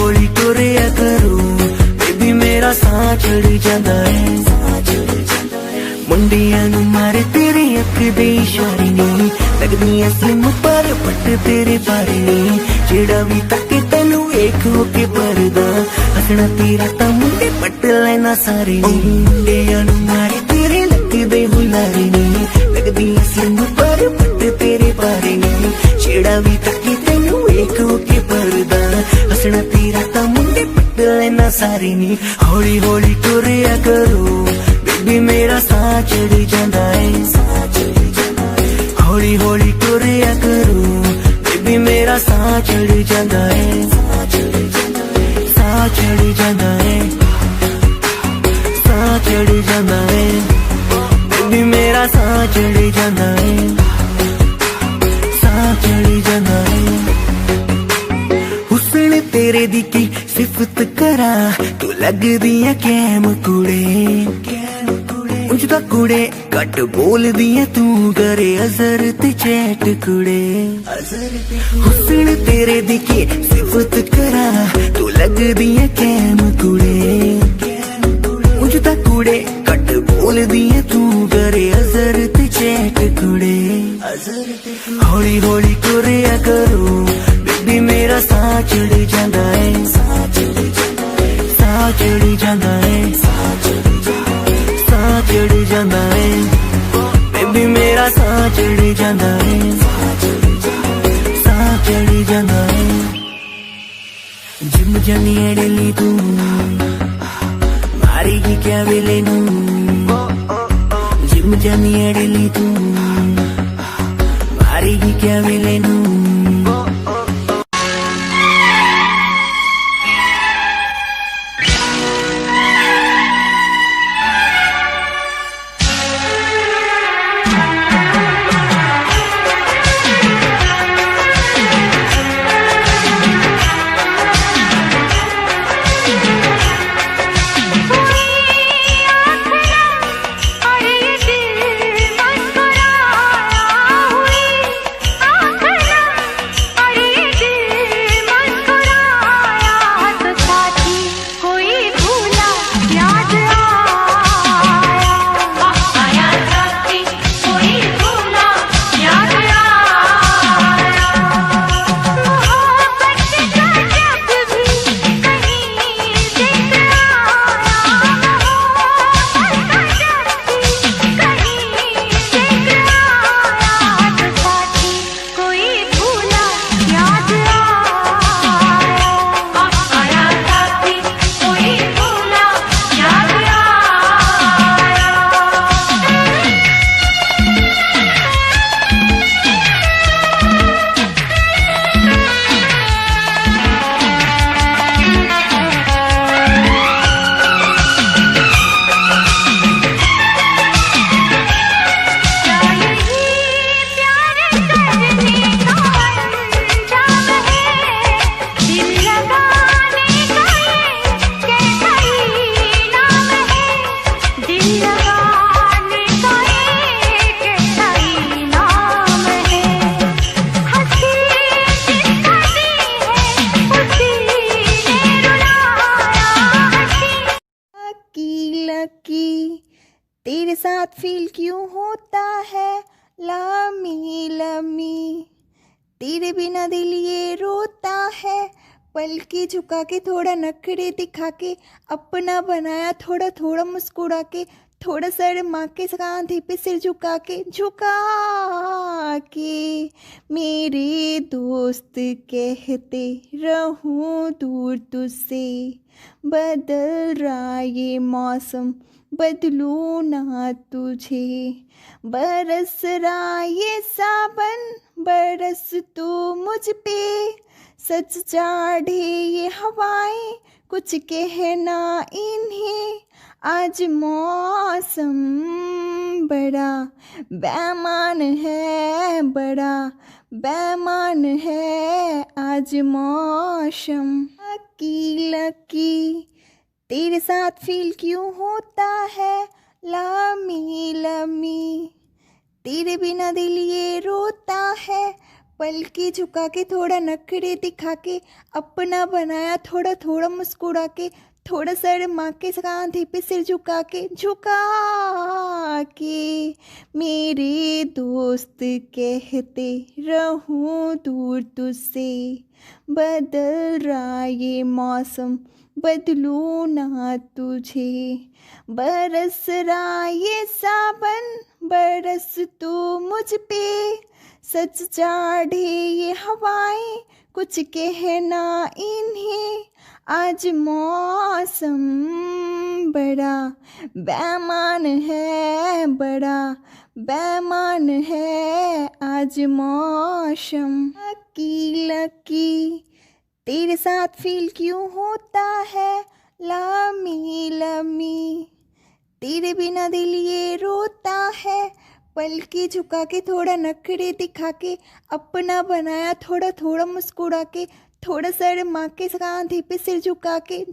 इशारे नी लगदी ऐ स्लिम पर पट तेरे बारे नी जेड़ा भी तके तेनू वेख के परदा हसना तेरा तां मुंडे पट लेना सारे नी मुंडियां नू मारे तेरे लगदे हुलारे नी लगदी ऐ स्लिम पर पट तेरे बारे नी जेड़ा भी तके तेनू वेख के परदा हसना तेरा तां मुंडे पट लेना सारे नी हौली हौली टुरिया करो बेबी मेरा साह चढ़ जांदा है हौली हौली टुरिया करो बेबी मेरा साह चढ़ जांदा है साह चढ़ जांदा है साह चढ़ जांदा है बेबी मेरा साह चढ़ जांदा है साह चढ़ जांदा है हुस्न तेरे दी की सिफत करा तू लगदी है कैम कुड़े उंज दा कुड़े घट बोलदी है तू करे अजर ते चैट कुड़े हुस्न तेरे दी की सिफत करा तू लगदी है कैम कुड़े उंज दा कुड़े घट बोलदी है तू करे अजर ते चैट कुड़े हौली हौली टुरिया करो बेबी मेरा साह चढ़ जांदा है साह चढ़ जांदा है साह चढ़ जांदा है बेबी मेरा साह चढ़ जांदा है साह चढ़ जांदा है जिम जानी एडली तू मारेगी क्या वेले नू जिम जानी एडली तू मारेगी क्या वेले नू तेरे साथ फील क्यों होता है लमी लमी, तेरे बिना दिल ये रोता है। पलके झुका के थोड़ा नखरे दिखा के अपना बनाया, थोड़ा थोड़ा मुस्कुरा के, थोड़ा शर्मा के कांधे पे सिर झुका के मेरे दोस्त कहते रहूं दूर तुझसे, बदल रहा ये मौसम बदलूं ना तुझे, बरस रहा ये सावन बरस तू मुझ पे, सच चाढ़े ये हवाएं कुछ कहना इन्हें, आज मौसम बड़ा बेईमान है, बड़ा बेईमान है आज मौसम। लकी लकी तेरे साथ फील क्यों होता है लमी लमी, तेरे बिना दिल ये रोता है। पलके झुका के थोड़ा नखरे दिखा के अपना बनाया, थोड़ा थोड़ा मुस्कुरा के, थोड़ा सर माँ के कांधे पे सिर झुका के मेरे दोस्त कहते रहूं दूर तुझसे, बदल रहा ये मौसम बदलूं ना तुझे, बरस रहा ये सावन बरस तू मुझ पे, सच चाढ़े ये हवाएं कुछ कहना इन्हें, आज मौसम बड़ा बेईमान है, बड़ा बेईमान है आज मौसम। लकी लकी तेरे साथ फील क्यों होता है लमी लमी, तेरे बिना दिल ये रोता है, पलके झुका के थोड़ा नखरे दिखा के, अपना बनाया थोड़ा थोड़ा मुस्कुरा के, थोड़ा सर माँ के कांधे पे सिर झुका के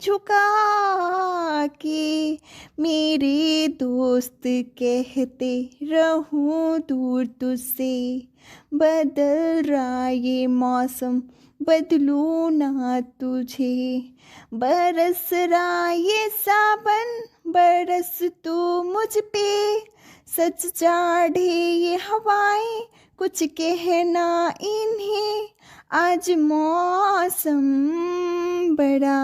मेरे दोस्त कहते रहूं दूर तुझसे, बदल रहा ये मौसम बदलूं ना तुझे, बरस रहा ये सावन बरस तू मुझ पे, सच चाढ़े ये हवाएं कुछ कहना इन्हें, आज मौसम बड़ा।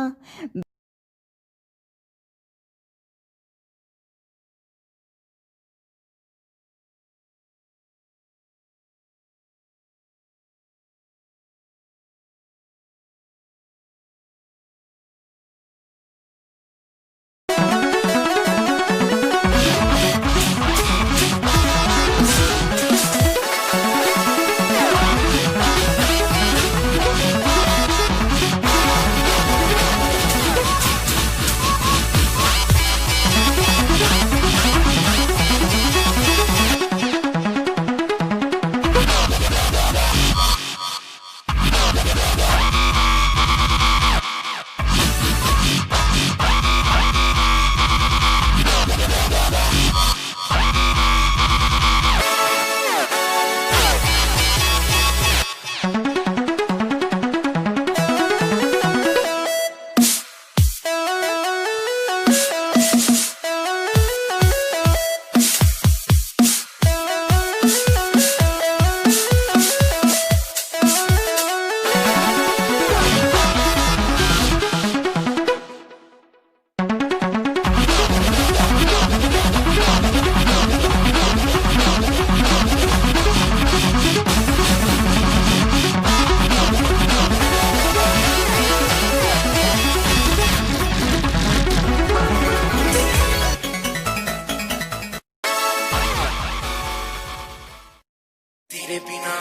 तेरे बिना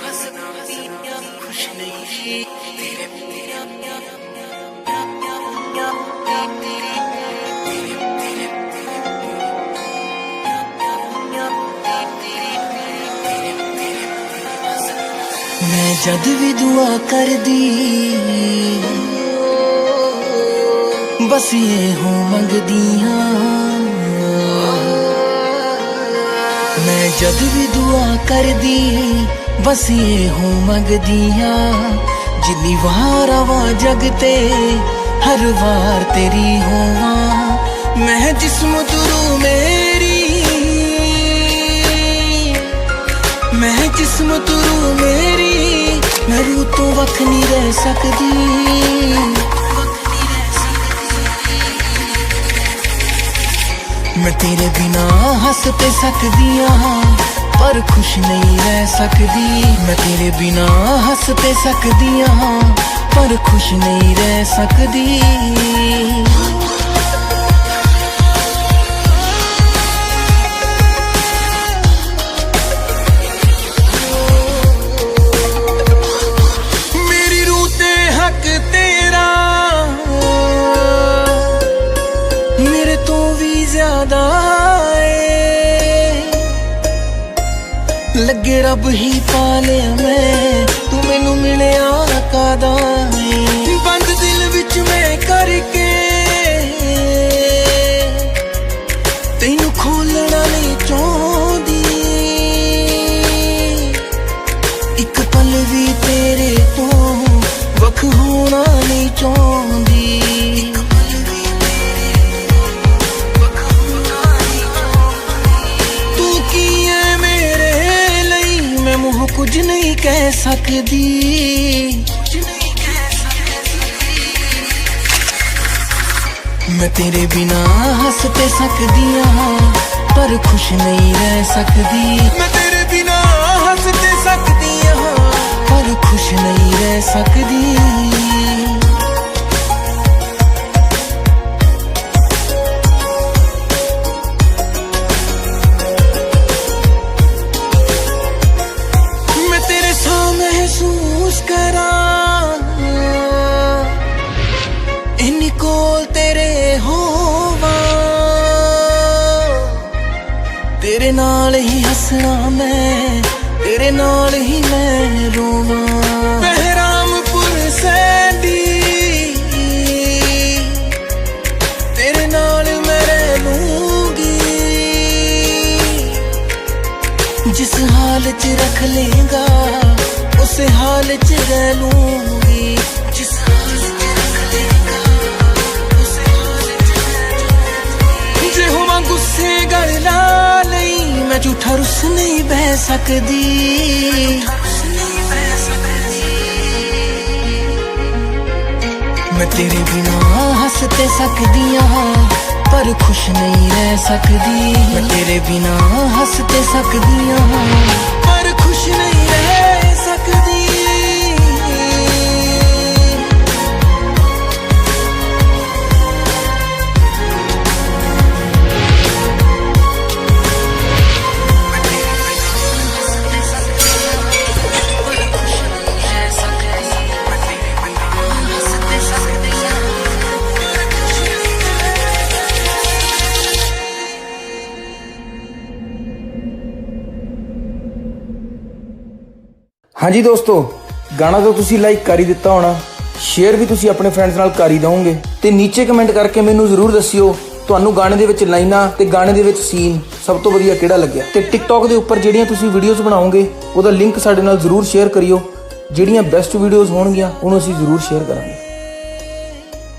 खुश नहीं, तेरे मैं जद भी दुआ कर दी बस ये हूँ मंगदियां, मैं जद भी दुआ कर दी बस ये हूँ मंगदियां, जिन्नी वार आवा जगते हर वार तेरी होवा, मैं जिस्म तुरू मेरी, मैं जिस्म तुरू मेरी, मैं रूह तो वख नहीं रह सकदी, मैं तेरे बिना हंस ते सकदियां पर खुश नहीं रह सकदी, मैं तेरे बिना हंस ते सकदियां पर खुश नहीं रह सकदी। मेरी रूह ते हक तेरा मेरे तो भी ज्यादा लगे रब ही पाले मैं, तू मैनू मिलिया कादा बंद दिल विच मैं करके तेनू खोलना नहीं चाहती, एक पल भी तेरे तो वख होना नहीं चाहती, कह सकदी। मैं तेरे बिना हंस ते सकदी हां पर खुश नहीं रह सकदी। मैं तेरे बिना हंस ते सकदी हां पर खुश नहीं रह सकदी। महसूस करा इन्नी कोल तेरे होवा, तेरे नाल ही हसना मैं, तेरे नाल ही मैं रोवा। बहरामपुर सैंडी तेरे नाल मैं रह लूंगी। जिस हाल च रख लेगा उस हाल च रह लूंगी। जिस हाल च रख लेगा उस हाल च रह लूंगी। जे होवां गुस्से गल ला नहीं मैं झूठा रुस नहीं बह सकदी। मैं तेरे बिना हंस ते सकदी हां पर खुश नहीं रह सकदी। मैं तेरे बिना हंस ते सकदी हां पर खुश नहीं रह सकदी। हाँ जी दोस्तों, गाना तो तुसी लाइक कर ही दिता होना, शेयर भी तुसी अपने फ्रेंड्स नाल कर ही दोगे ते नीचे कमेंट करके मैनू जरूर दसियो ਤੁਹਾਨੂੰ गाने ਦੇ ਵਿੱਚ ਲਾਈਨਾਂ ਤੇ गाने ਦੇ ਵਿੱਚ ਸੀਨ ਸਭ ਤੋਂ ਵਧੀਆ ਕਿਹੜਾ ਲੱਗਿਆ। ਤੇ ਟਿਕਟੌਕ ਦੇ ਉੱਪਰ ਜਿਹੜੀਆਂ ਤੁਸੀਂ ਵੀਡੀਓਜ਼ ਬਣਾਓਗੇ ਉਹਦਾ ਲਿੰਕ ਸਾਡੇ ਨਾਲ ਜ਼ਰੂਰ ਸ਼ੇਅਰ ਕਰਿਓ। ਜਿਹੜੀਆਂ ਬੈਸਟ ਵੀਡੀਓਜ਼ ਹੋਣਗੀਆਂ ਉਹਨੂੰ ਅਸੀਂ ਜ਼ਰੂਰ ਸ਼ੇਅਰ ਕਰਾਂਗੇ।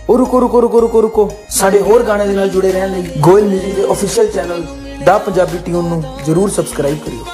ਉਹ ਰੁਕੋ ਸਾਡੇ ਹੋਰ ਗਾਣੇ ਦੇ ਨਾਲ ਜੁੜੇ ਰਹਿਣ ਲਈ ਗੋਇਲ ਮਿਊਜ਼ਿਕ ਦੇ ਅਫੀਸ਼ੀਅਲ ਚੈਨਲ ਦਾ ਪੰਜਾਬੀ ਟਿਊਨ ਨੂੰ ਜ਼ਰੂਰ ਸਬਸਕ੍ਰਾਈਬ ਕਰਿਓ।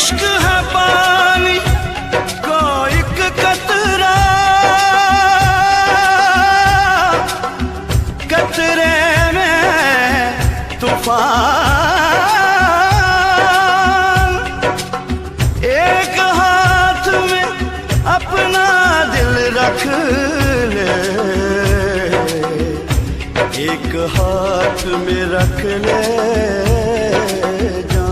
इश्क है पानी को एक कतरा, कतरे में तूफान, एक हाथ में अपना दिल रख ले, एक हाथ में रख ले जान।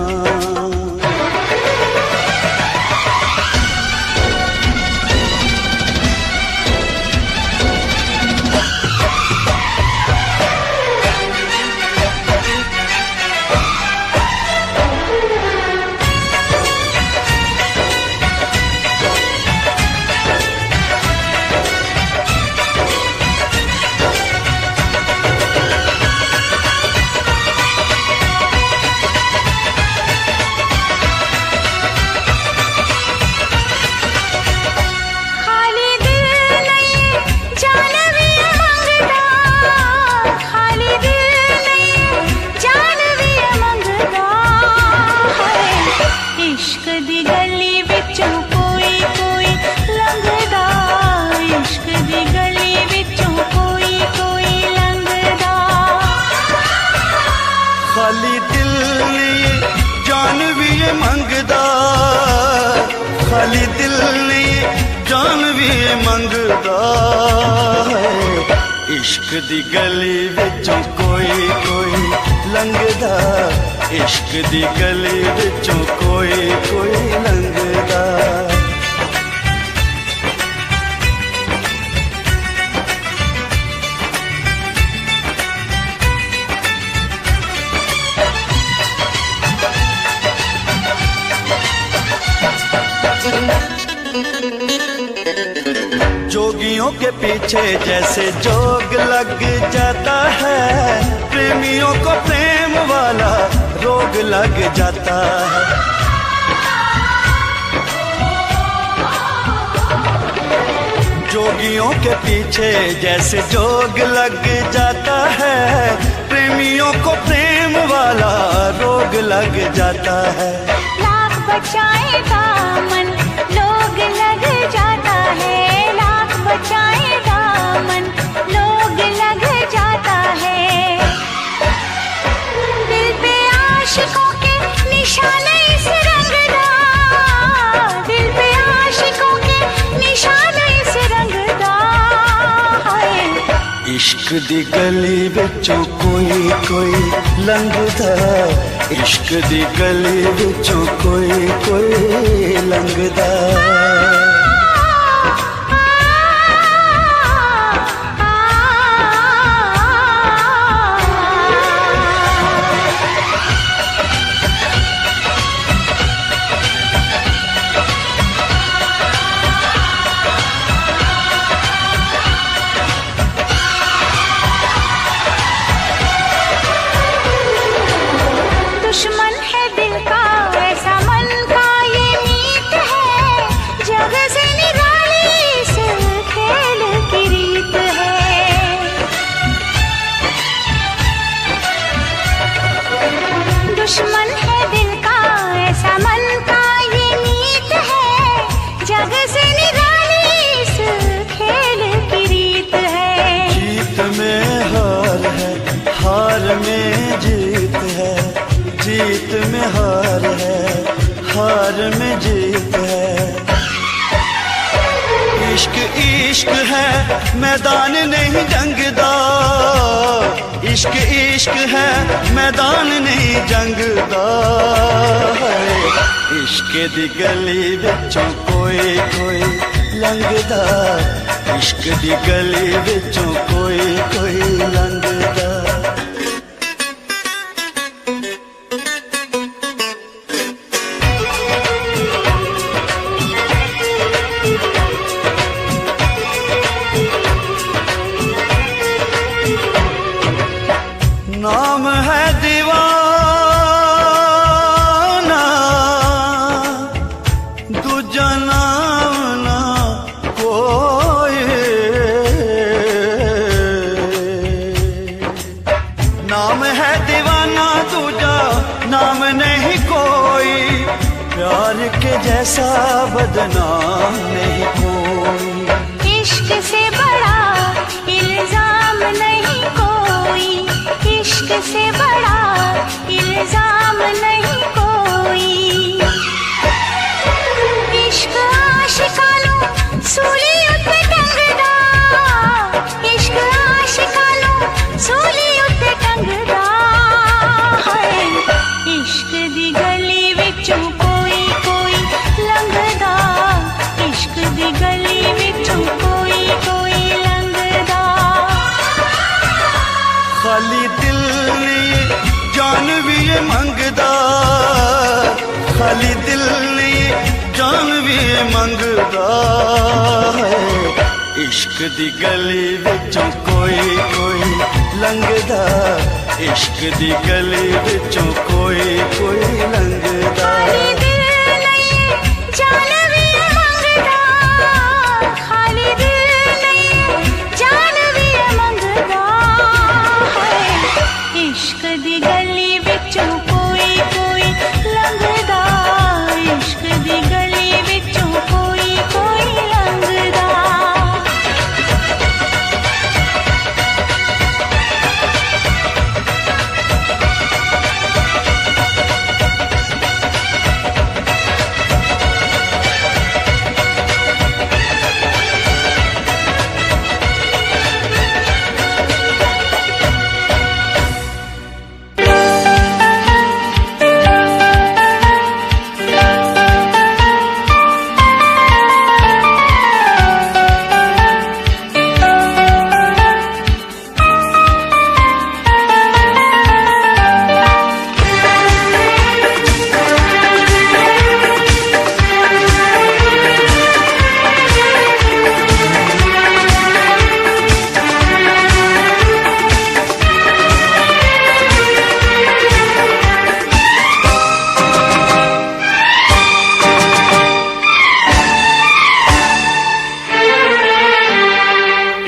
खाली दिल नहीं जान भी मंगदा, खाली दिल नहीं जान भी मंगदा है। इश्क दी गली विचों कोई कोई लंघदा, इश्क दी गली विचों कोई कोई लंघदा। खाली दिल नहीं जान भी ये मंगदा, खाली दिल नहीं जान भी ये मंगदा है। इश्क दी गली विचों कोई कोई लंघदा, इश्क दी गली विचों कोई कोई लंघदा। जोगियों के पीछे जैसे जोग लग जाता है, प्रेमियों को प्रेम वाला रोग लग जाता है। जोगियों के पीछे जैसे जोग लग जाता है, प्रेमियों को प्रेम वाला रोग लग जाता है। लाख बचाए दामन लोग लग जाता है, लाख बचाए दामन लोग लग जाता है। दिल पे आशिकों के निशान इस रंगदा, दिल पे आशिकों के निशान इस रंगदा है। इश्क दी गली विचों कोई कोई लंघदा, इश्क दी गली विचों कोई कोई लंघदा। दुश्मन है दिल का ऐसा मन का ये मीत है, जग से निराली इस खेल की रीत है। दुश्मन है दिल का ऐसा मन का ये मीत है, जग से निराली इस खेल की रीत है। जीत में हार है, हार में जीत है, जीत में हार है, हार में जीत है। इश्क इश्क है मैदान नहीं जंगदा, इश्क इश्क है मैदान नहीं जंगदा है। इश्क दी गली विचों कोई कोई लंघदा, इश्क दी गली विचों कोई कोई लंघदा। नाम है दीवाना, दूजा नाम ना कोई। प्यार के जैसा बदनाम नहीं कोई। इश्क से बड़ा इल्जाम नहीं कोई, इश्क से बड़ा इल्जाम नहीं कोई। इश्क आशिकानों सूली उत्ते टंगदा, इश्क आशिकानों सूली उत्ते टंगदा है। इश्क दी गली विचों कोई कोई लंघदा, इश्क दी गली विचों कोई कोई लंघदा। खाली दिल लिए जान भी ये मंगदा, खाली दिल लिए जान भी ये मंगदा है। इश्क दी गली विचों कोई कोई लंघदा, इश्क दी गली विचों कोई कोई लंघदा। खाली दिल नहीं जान भी ये मंगदा, खाली दिल नहीं जान भी ये मंगदा है। इश्क दी गली विचों कोई कोई लंघदा, इश्क दी गली विचों कोई कोई लंघदा।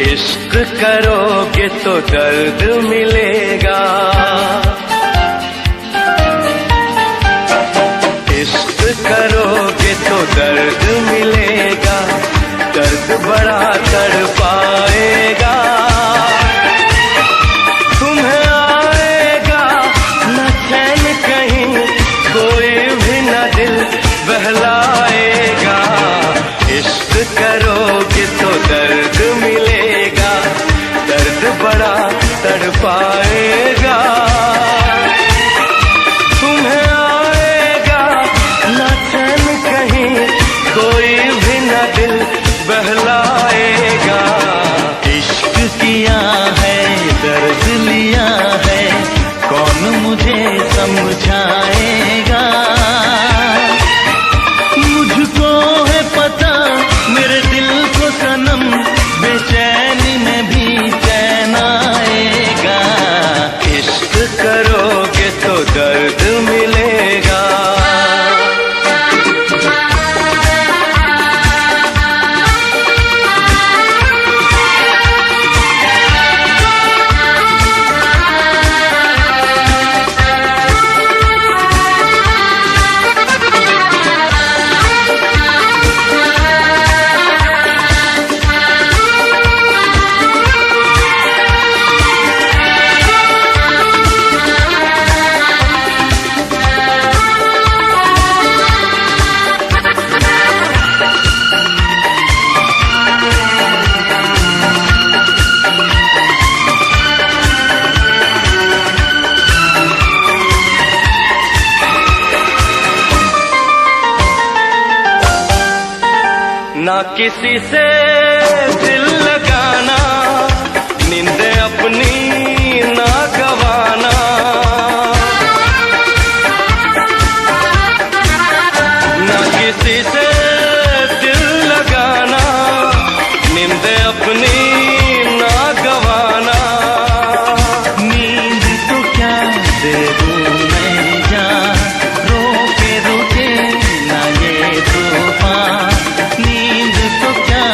इश्क करोगे तो दर्द मिलेगा, इश्क करोगे तो दर्द मिलेगा, दर्द बड़ा तड़पाएगा। तुम्हें आएगा न चैन कहीं, कोई भी न दिल बहलाएगा। इश्क करोगे तो दर्द मिलेगा, दर्द बड़ा तड़पाएगा। तुम्हें आएगा न चैन कहीं, कोई भी न दिल बहलाएगा। इश्क किया है दर्द लिया है, कौन मुझे समझाएगा। मुझको है पता मेरे दिल को सनम, बेचैनी में भी चैन आएगा। इश्क करोगे तो दर्द मिलेगा। ना किसी से दिल लगाना, नींद अपनी ना गवाना। ना किसी से दिल लगाना, नींद अपनी ना गवाना। नींद तो क्या दे दूं मैं जान, रोके रोके ना ये तूफान। नींद तो क्या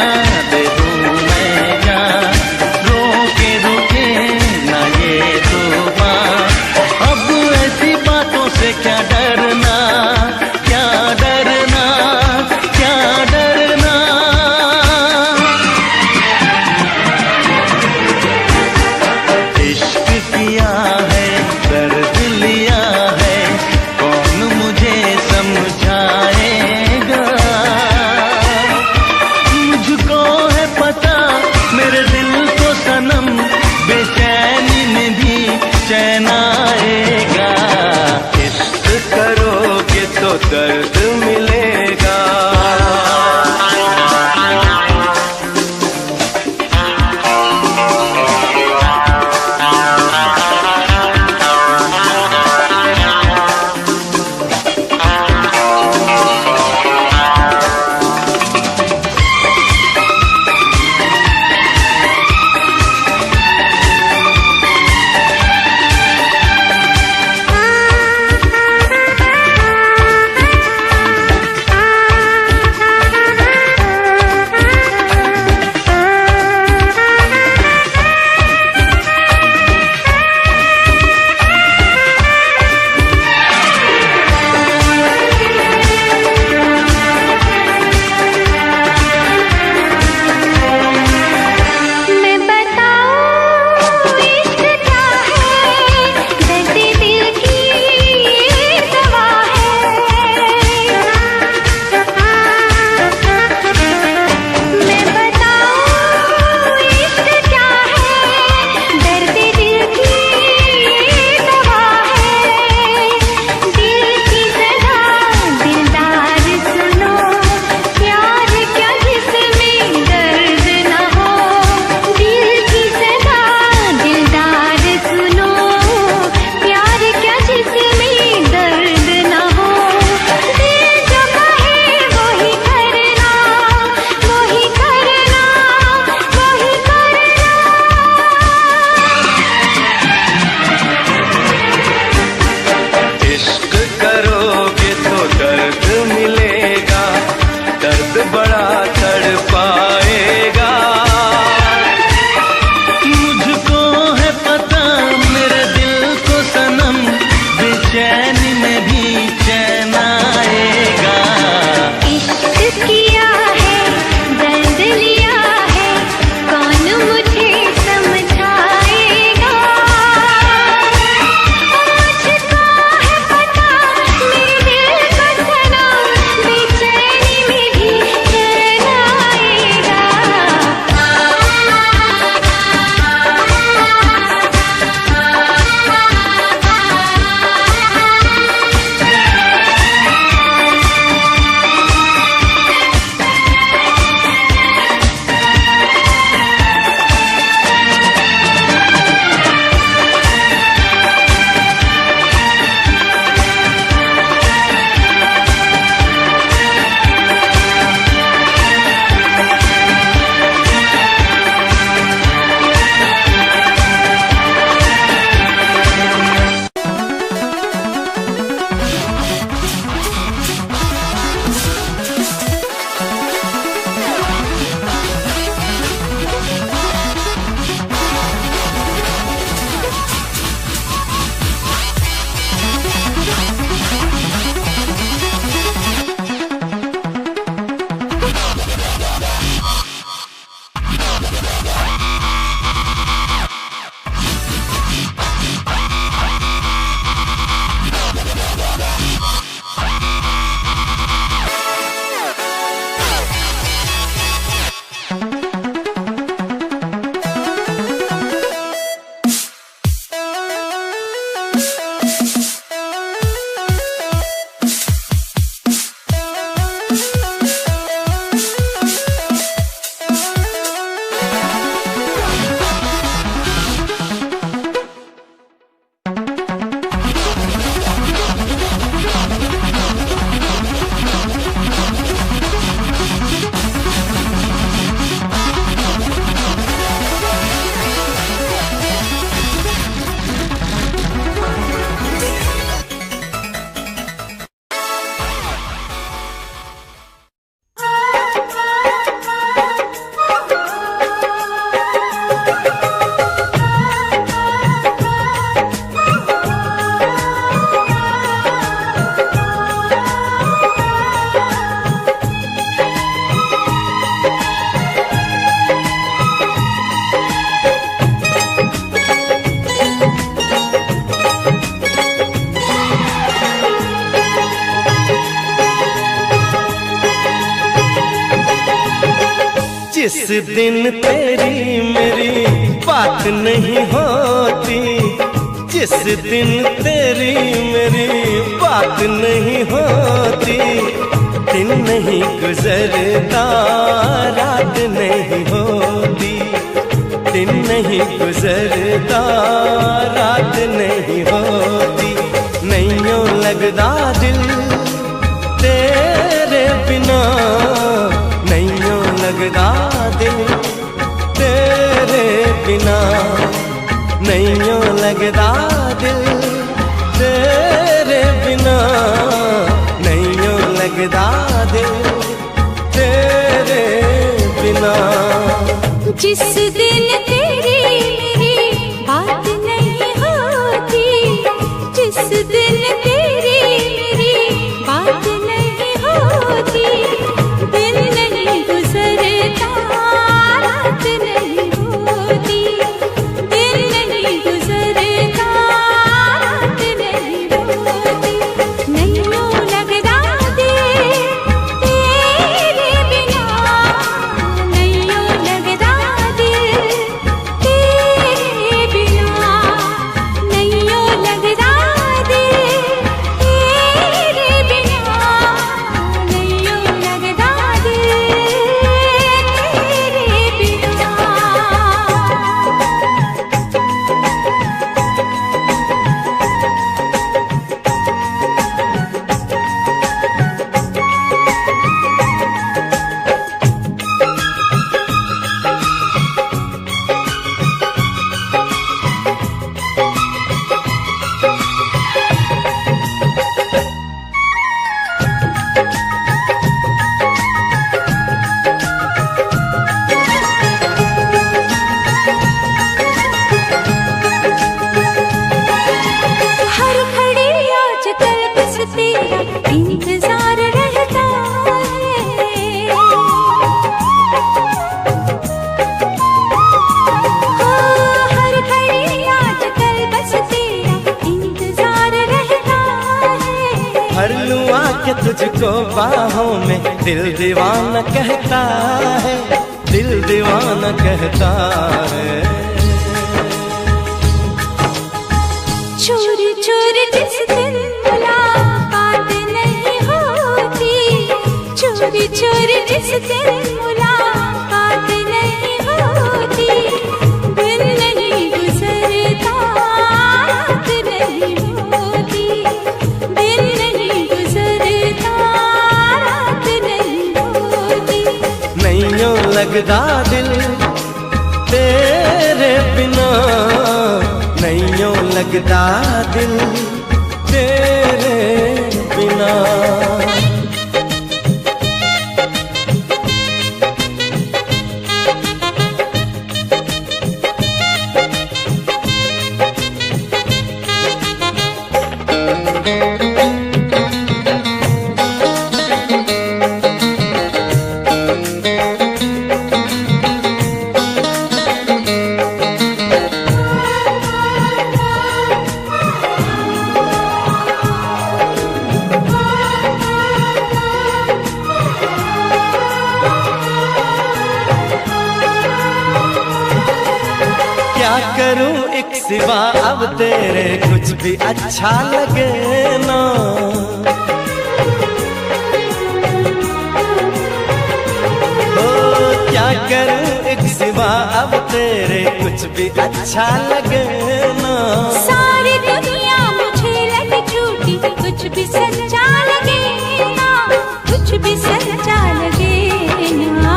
जिस दिन तेरी मेरी बात नहीं होती, जिस दिन तेरी मेरी बात नहीं होती, दिन नहीं गुजरता रात नहीं होती, दिन नहीं गुजरता रात नहीं होती, नैयों लगदा दिल तेरे बिना, नैयों लगदा दिल तेरे बिना, नैयों लगदा दिल तेरे बिना, नैयों लगदा दिल तेरे बिना। जिस दिन तेरी मेरी बात नहीं होती, जिस दिन तेरी मेरी बात नहीं होती, दिन नहीं गुजरता रात नहीं होती, दिन नहीं गुजरता रात नहीं होती, नैयों लगदा दिल तेरे बिना, नैयों लगदा दिल तेरे बिना, नैयों लगदा दिल तेरे बिना, नैयों लगदा दिल तेरे बिना। हर घड़ी आजकल बस तेरा इंतजार रहता है, हर घड़ी आजकल बस तेरा इंतजार रहता है, भर लूं आके तुझको बाहों में, दिल दीवाना कहता है, दिल दीवाना कहता है। चोरी चोरी जिस दिन मुलाकात नहीं होती, चोरी चोरी जिस दिन मुलाकात नहीं होती, दिन नहीं गुजरता रात नहीं होती, दिन नहीं गुजरता रात नहीं होती, नैयों लगदा दिल तेरे बिना, नैयों लगदा दिल तेरे बिना। क्या करूं एक सिवा अब तेरे कुछ भी अच्छा लगे ना, ओ क्या करूं एक सिवा अब तेरे कुछ भी अच्छा लगे ना, सारी दुनिया मुझे लगे झूठी, कुछ भी सच्चा लगे ना, कुछ भी सच्चा लगे ना।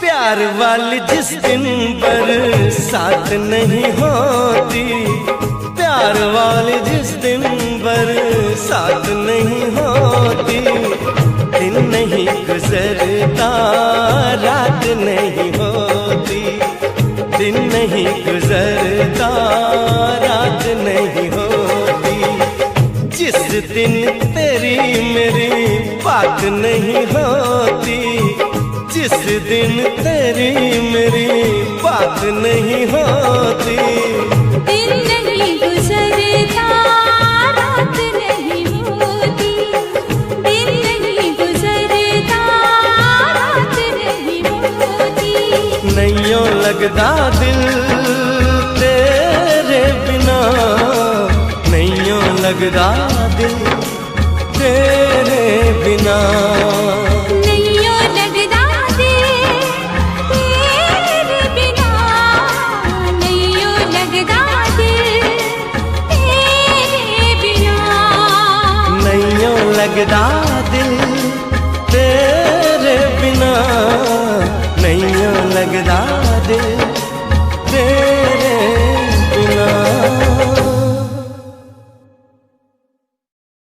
प्यार वाली जिस दिन बरसात नहीं होती, प्यार वाली जिस दिन बरसात नहीं होती, दिन नहीं गुजरता रात नहीं होती, दिन नहीं गुजरता रात नहीं होती, जिस दिन तेरी मेरी बात नहीं होती, जिस दिन तेरी मेरी बात नहीं होती, दिन नहीं गुजरता रात नहीं होती, दिन नहीं गुजरता लगदा दिल तेरे बिना, नैयों लगदा दिल तेरे बिना। नैयों लगदा दिल तेरे बिना, नैयों लगदा दिल तेरे बिना। नैयों लगदा दिल तेरे बिना, नैयों लगदा